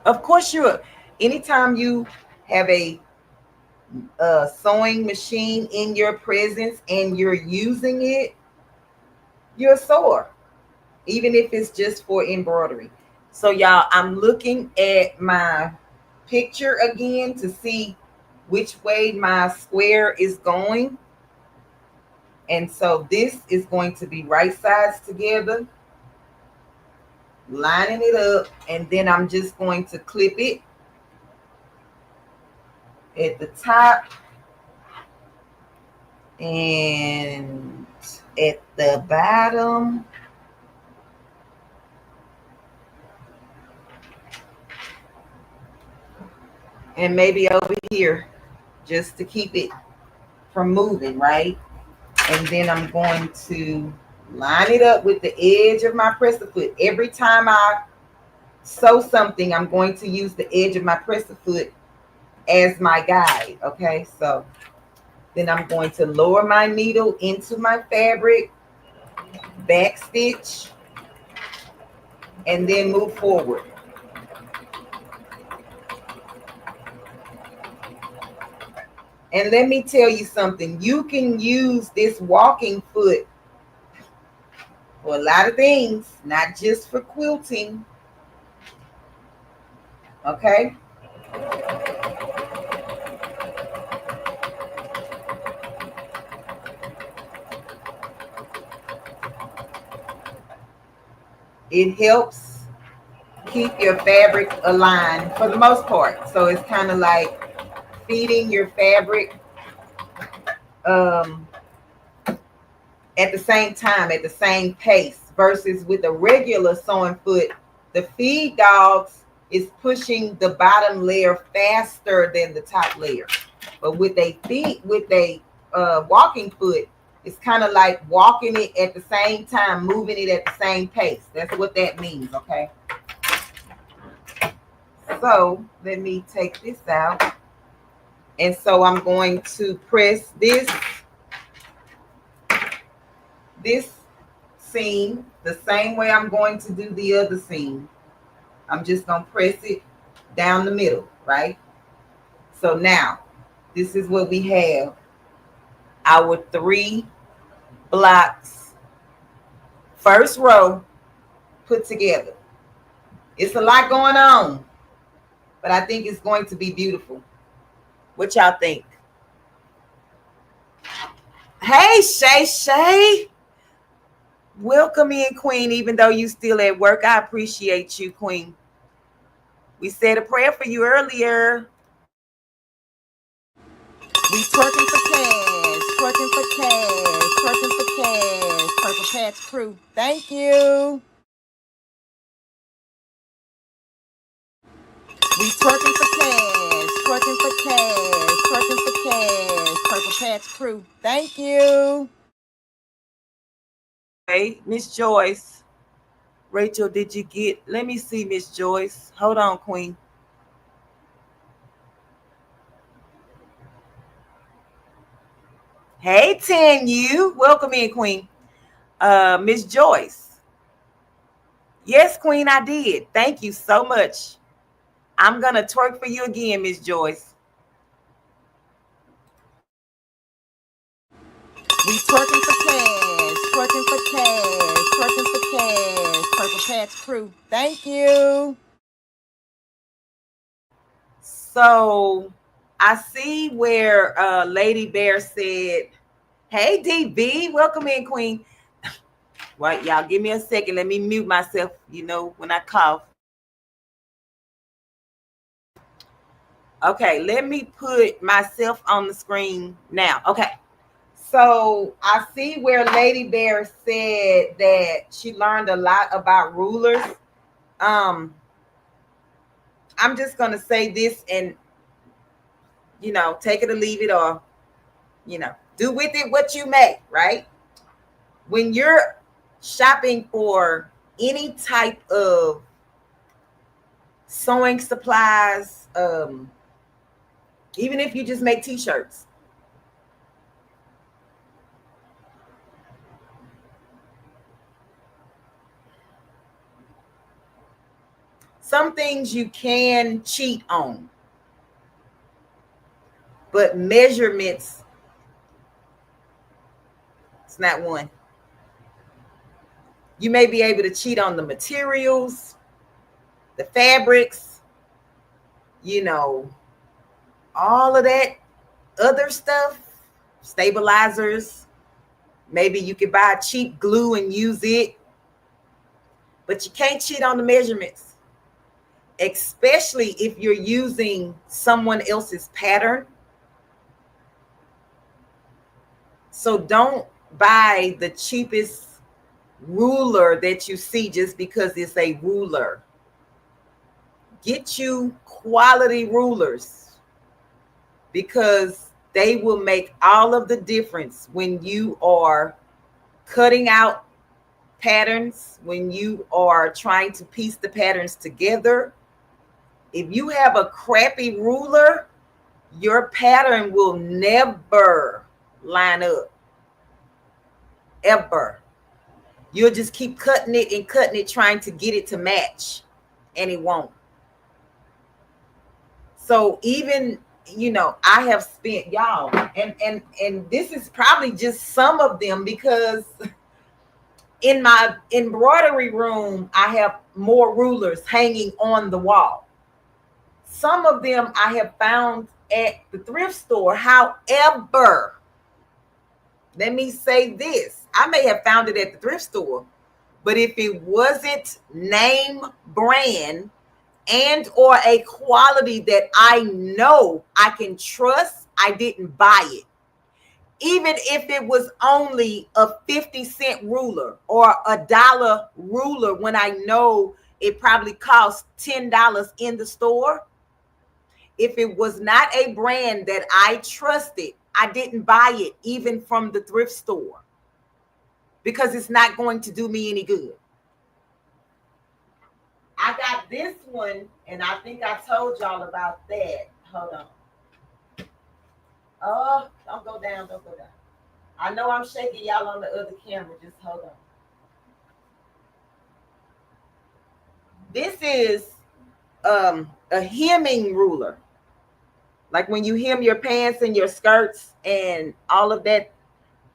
Of course, anytime you have a sewing machine in your presence and you're using it, you're a sewer, even if it's just for embroidery. So y'all, I'm looking at my picture again to see which way my square is going. And so this is going to be right sides together, lining it up, and then I'm just going to clip it at the top and at the bottom. And maybe over here, just to keep it from moving, right? And then I'm going to line it up with the edge of my presser foot. Every time I sew something, I'm going to use the edge of my presser foot as my guide. Okay, so then I'm going to lower my needle into my fabric, back stitch, and then move forward. And let me tell you something, you can use this walking foot for a lot of things, not just for quilting. Okay. It helps keep your fabric aligned for the most part. So it's kind of like feeding your fabric at the same time, at the same pace, versus with a regular sewing foot, the feed dogs is pushing the bottom layer faster than the top layer. But with a walking foot, it's kind of like walking it at the same time, moving it at the same pace. That's what that means, okay? So let me take this out. And so I'm going to press this seam the same way I'm going to do the other seam. I'm just going to press it down the middle, right? So now this is what we have, our 3 blocks, first row put together. It's a lot going on, but I think it's going to be beautiful. What y'all think? Hey, Shay. Welcome in, Queen, even though you still at work. I appreciate you, Queen. We said a prayer for you earlier. We twerking for cash, twerking for cash, twerking for cash. Purple Patch Crew, thank you. We twerking for cash, twerking for cash, twerking for cash. Purple Patch Crew, thank you. Hey, Miss Joyce. Rachel, did you get? Let me see, Miss Joyce. Hold on, Queen. Hey, Tanya. Welcome in, Queen. Miss Joyce. Yes, Queen, I did. Thank you so much. I'm going to twerk for you again, Miss Joyce. We twerking for cash, twerking for cash, twerking for cash. Purple Patch Crew, thank you. So I see where Lady Bear said, hey, DB, welcome in, Queen. Right, y'all, give me a second. Let me mute myself, when I cough. Okay, let me put myself on the screen now. Okay, so I see where Lady Bear said that she learned a lot about rulers. I'm just going to say this and, take it or leave it, or do with it what you may, right? When you're shopping for any type of sewing supplies, even if you just make t-shirts, some things you can cheat on, but measurements, it's not one. You may be able to cheat on the materials, the fabrics, all of that other stuff, stabilizers. Maybe you could buy cheap glue and use it, but you can't cheat on the measurements, especially if you're using someone else's pattern. So don't buy the cheapest ruler that you see just because it's a ruler. Get you quality rulers, because they will make all of the difference when you are cutting out patterns, when you are trying to piece the patterns together. If you have a crappy ruler, your pattern will never line up, ever. You'll just keep cutting it and cutting it, trying to get it to match, and it won't. So even, I have spent, y'all, and this is probably just some of them, because in my embroidery room, I have more rulers hanging on the wall. Some of them I have found at the thrift store. However, let me say this. I may have found it at the thrift store, but if it wasn't name brand and or a quality that I know I can trust, I didn't buy it. Even if it was only a 50-cent ruler or $1 ruler, when I know it probably costs $10 in the store. If it was not a brand that I trusted, I didn't buy it, even from the thrift store, because it's not going to do me any good. I got this one, and I think I told y'all about that. Hold on. Oh, don't go down. I know I'm shaking y'all on the other camera. Just hold on. This is a hemming ruler. Like when you hem your pants and your skirts and all of that.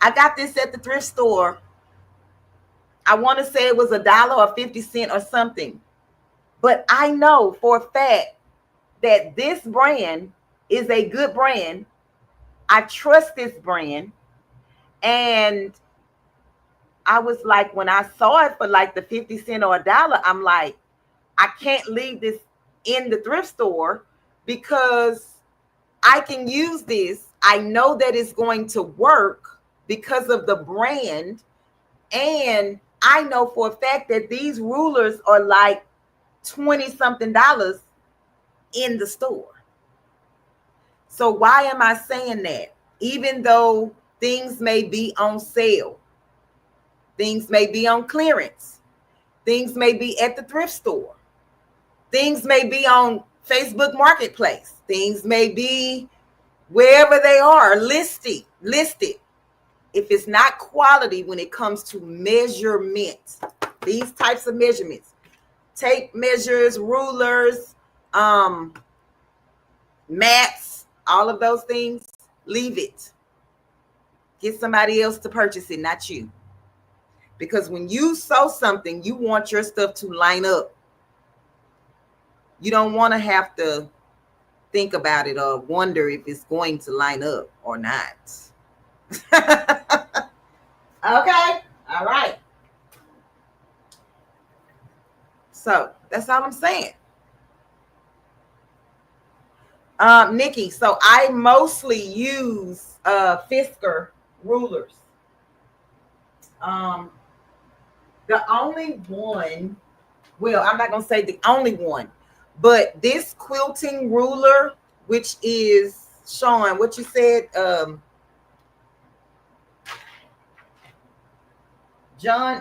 I got this at the thrift store. I want to say it was $1 or 50 cents or something. But I know for a fact that this brand is a good brand. I trust this brand. And I was like, when I saw it for like the 50 cents or $1, I'm like, I can't leave this in the thrift store, because I can use this. I know that it's going to work because of the brand. And I know for a fact that these rulers are like $20-something in the store. So why am I saying that? Even though things may be on sale, things may be on clearance, things may be at the thrift store, things may be on Facebook Marketplace, things may be wherever they are listed. If it's not quality when it comes to measurements, these types of measurements, tape measures, rulers, mats, all of those things, leave it. Get somebody else to purchase it, not you. Because when you sew something, you want your stuff to line up. You don't want to have to think about it or wonder if it's going to line up or not. Okay. All right. So that's all I'm saying. Nikki, so I mostly use Fisker rulers. The only one, well, I'm not gonna say the only one, but this quilting ruler, which is Sean, what you said,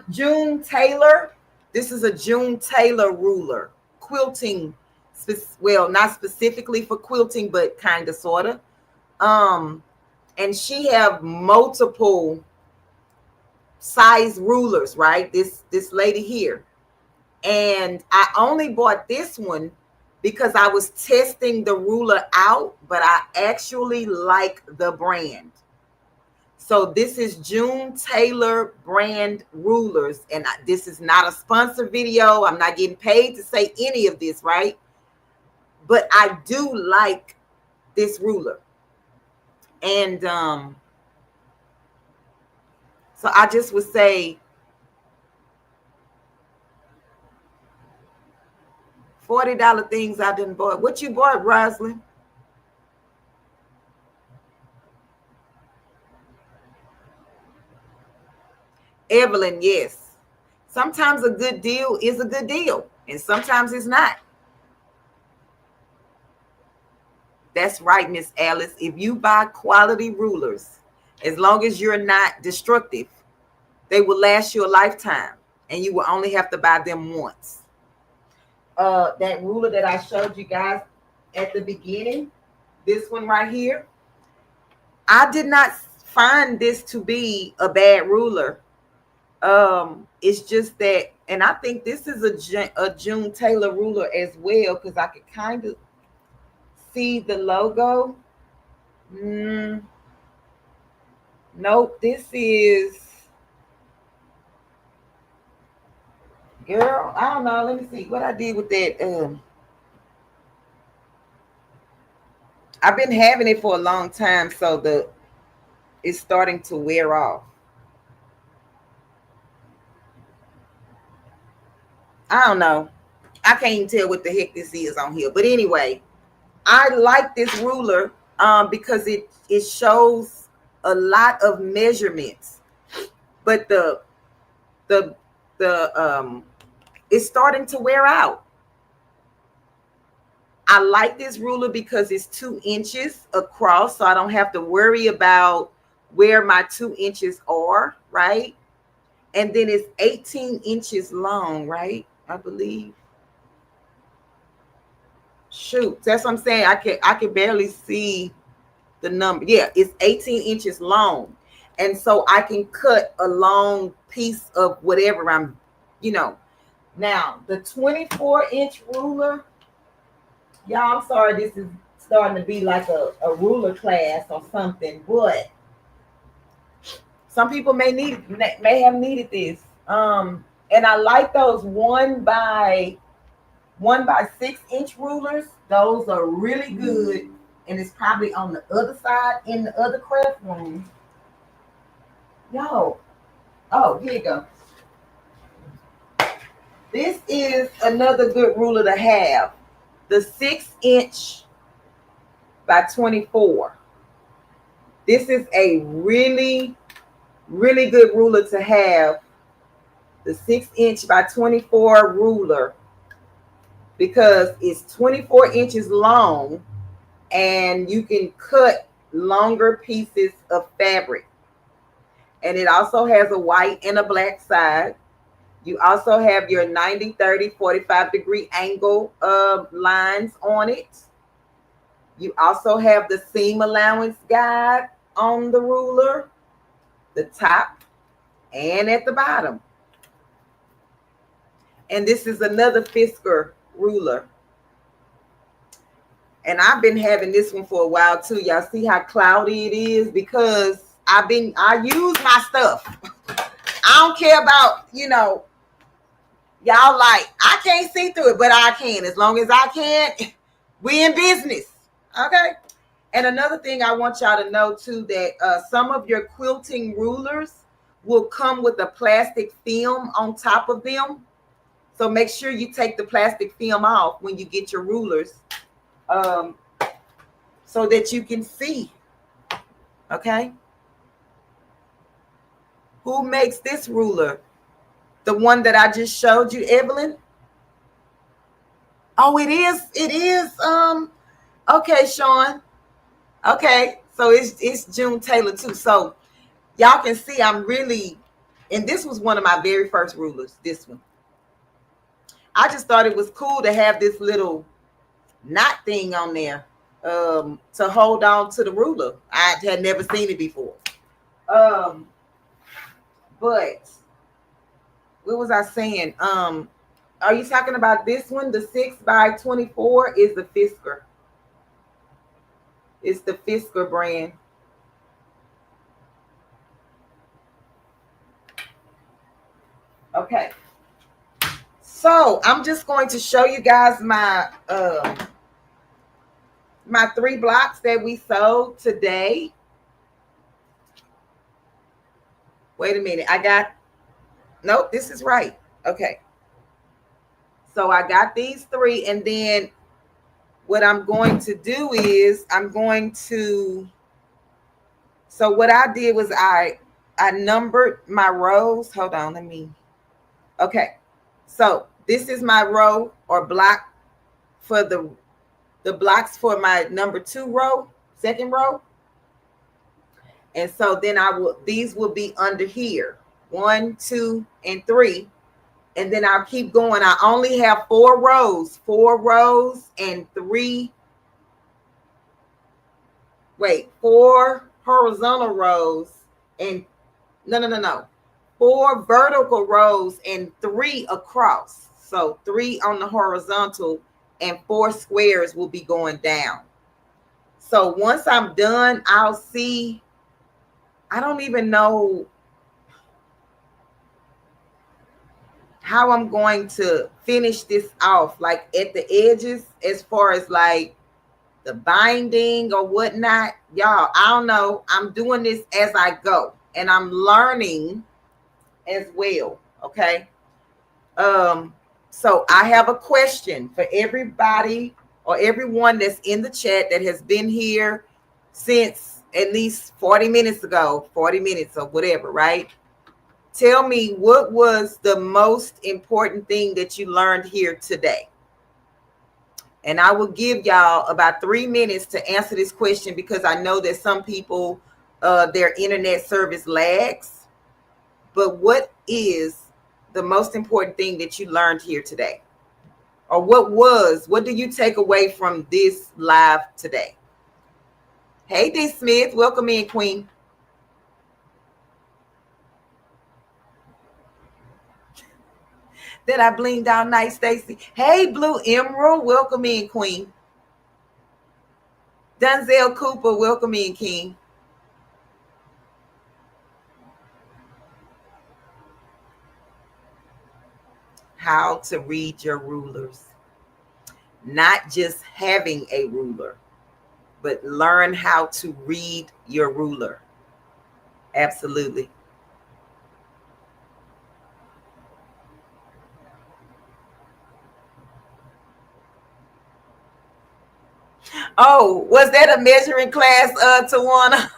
June Taylor. This is a June Taylor ruler, quilting. Well, not specifically for quilting, but kind of, sort of. And she have multiple size rulers, right? This lady here. And I only bought this one because I was testing the ruler out, but I actually like the brand. So this is June Taylor brand rulers. And this is not a sponsor video. I'm not getting paid to say any of this, right? But I do like this ruler. And so I just would say $40 things I didn't buy. What you bought, Roslyn? Evelyn, yes. Sometimes a good deal is a good deal, and sometimes it's not. That's right, Miss Alice. If you buy quality rulers, as long as you're not destructive, they will last you a lifetime, and you will only have to buy them once. That ruler that I showed you guys at the beginning, this one right here, I did not find this to be a bad ruler. It's just that, and I think this is a June Taylor ruler as well, because I could kind of see the logo. Nope, this is, girl, I don't know. Let me see what I did with that. I've been having it for a long time, so it's starting to wear off. I don't know. I can't even tell what the heck this is on here. But anyway, I like this ruler because it shows a lot of measurements. But the it's starting to wear out. I like this ruler because it's 2 inches across, so I don't have to worry about where my 2 inches are, right? And then it's 18 inches long, right? I believe. Shoot, that's what I'm saying. I can barely see the number. Yeah, it's 18 inches long. And so I can cut a long piece of whatever I'm, Now, the 24-inch ruler, y'all, I'm sorry, this is starting to be like a ruler class or something, but some people may have needed this. And I like those 1 by 6-inch rulers. Those are really good. And it's probably on the other side in the other craft room. Yo. Oh, here you go. This is another good ruler to have. The 6-inch by 24. This is a really, really good ruler to have. The 6-inch by 24 ruler, because it's 24 inches long and you can cut longer pieces of fabric. And it also has a white and a black side. You also have your 90, 30, 45 degree angle lines on it. You also have the seam allowance guide on the ruler, the top and at the bottom. And this is another Fisker ruler. And I've been having this one for a while too. Y'all see how cloudy it is? Because I use my stuff. I don't care about, y'all like, I can't see through it, but I can. As long as I can, we in business. Okay. And another thing I want y'all to know too, that some of your quilting rulers will come with a plastic film on top of them. So make sure you take the plastic film off when you get your rulers, so that you can see. Okay. Who makes this ruler? The one that I just showed you, Evelyn? Oh, it is. Okay, Sean. Okay. So it's June Taylor too. So y'all can see I'm really And this was one of my very first rulers, this one. I just thought it was cool to have this little knot thing on there to hold on to the ruler. I had never seen it before. But what was I saying? Are you talking about this one? The 6x24 is the Fisker. It's the Fisker brand. Okay. So I'm just going to show you guys my my 3 blocks that we sold today. Wait a minute. Nope, this is right. Okay. So I got these 3, and then what I'm going to do is so what I did was I numbered my rows. Hold on, okay. So this is my row or block for the blocks for my number 2 row, second row. And so then these will be under here, 1, 2, and 3. And then I'll keep going. I only have 4 rows and 4 horizontal rows and no. 4 vertical rows and 3 across. So 3 on the horizontal and 4 squares will be going down. So once I'm done, I'll see. I don't even know how I'm going to finish this off, like at the edges, as far as like the binding or whatnot. Y'all, I don't know. I'm doing this as I go, and I'm learning as well. Okay. So I have a question for everybody or everyone that's in the chat that has been here since at least 40 minutes ago, 40 minutes or whatever, right? Tell me, what was the most important thing that you learned here today? And I will give y'all about 3 minutes to answer this question, because I know that some people, their internet service lags. But what is the most important thing that you learned here today? Or what do you take away from this live today? Hey, D. Smith, welcome in, Queen. That I blinged all night, Stacy. Hey, Blue Emerald, welcome in, Queen. Denzel Cooper, welcome in, King. How to read your rulers. Not just having a ruler, but learn how to read your ruler. Absolutely. Oh, was that a measuring class, Tawana?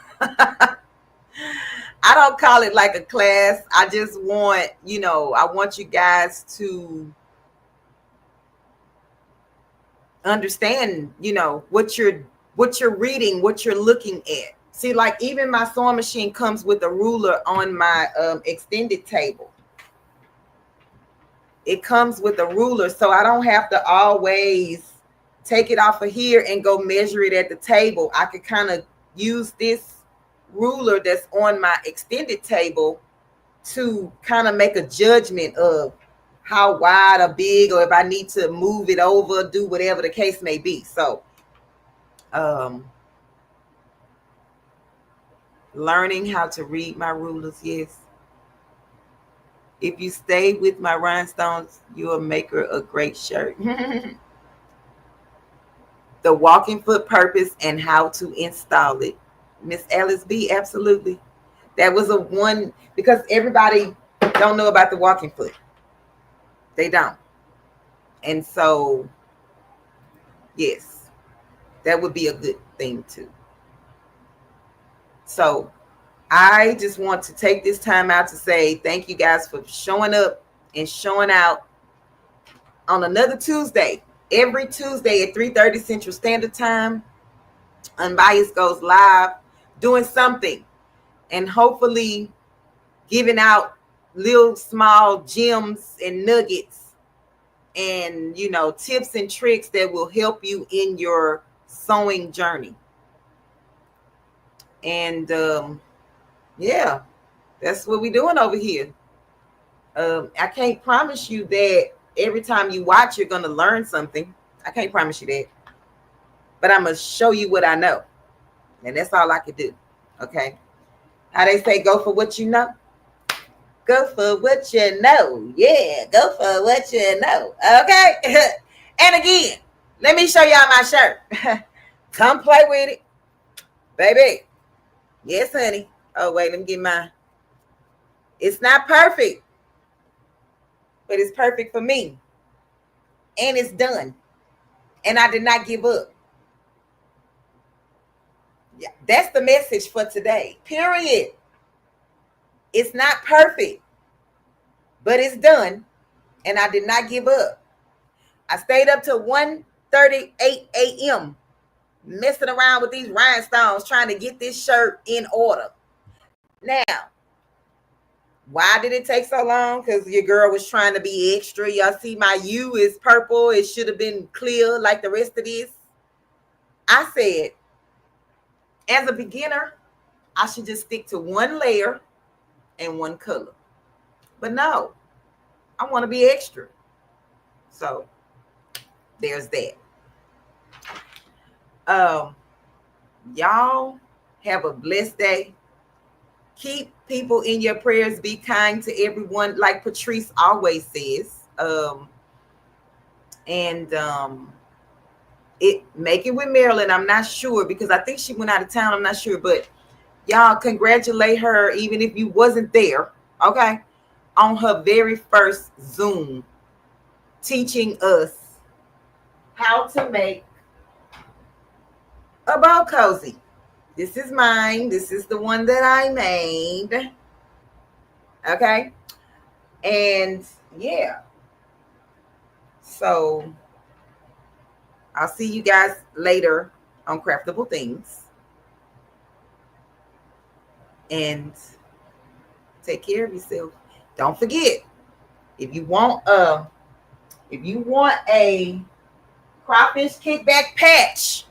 I don't call it like a class. I just want, I want you guys to understand, what you're reading, what you're looking at. See, like even my sewing machine comes with a ruler on my extended table. It comes with a ruler, so I don't have to always take it off of here and go measure it at the table. I could kind of use this ruler that's on my extended table to kind of make a judgment of how wide or big, or if I need to move it over, do whatever the case may be. So learning how to read my rulers, yes. If you stay with my rhinestones, you'll make her a great shirt. The walking foot purpose and how to install it. Miss Alice B, absolutely. That was a one, because everybody don't know about the walking foot. They don't. And so, yes, that would be a good thing too. So I just want to take this time out to say thank you guys for showing up and showing out on another Tuesday. Every Tuesday at 3:30 Central Standard Time, Unbiased goes live doing something, and hopefully giving out little small gems and nuggets and, you know, tips and tricks that will help you in your sewing journey. And yeah, that's what we're doing over here. I can't promise you that every time you watch, you're going to learn something. I can't promise you that. But I'm going to show you what I know. And that's all I can do. Okay. How they say, go for what you know. Go for what you know. Yeah, go for what you know. Okay. And again, let me show y'all my shirt. Come play with it. Baby. Yes, honey. Oh, wait, let me get mine. It's not perfect, but it's perfect for me. And it's done. And I did not give up. Yeah, that's the message for today. Period. It's not perfect, but it's done. And I did not give up. I stayed up till 1:38 a.m. messing around with these rhinestones trying to get this shirt in order. Now, why did it take so long? Because your girl was trying to be extra. Y'all see my U is purple. It should have been clear like the rest of this. I said, as a beginner, I should just stick to one layer and one color. But no, I want to be extra. So there's that. Y'all have a blessed day. Keep people in your prayers. Be kind to everyone, like Patrice always says. Make it with Marilyn. I'm not sure because I think she went out of town. I'm not sure, but y'all congratulate her, even if you wasn't there, okay, on her very first Zoom, teaching us how to make a bow cozy. This is mine. This is the one that I made. Okay. And yeah. So I'll see you guys later on Craftable Things. And take care of yourself. Don't forget, if you want a crawfish kickback patch,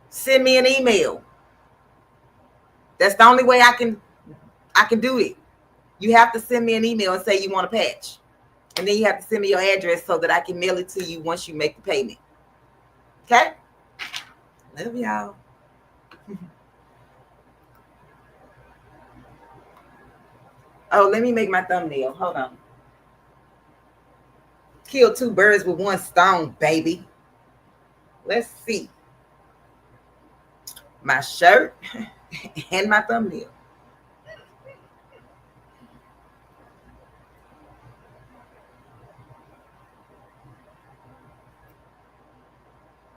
send me an email. That's the only way I can do it. You have to send me an email and say you want a patch. And then you have to send me your address so that I can mail it to you once you make the payment. Okay? Love y'all. Oh, let me make my thumbnail. Hold on. Kill two birds with one stone, baby. Let's see. My shirt and my thumbnail.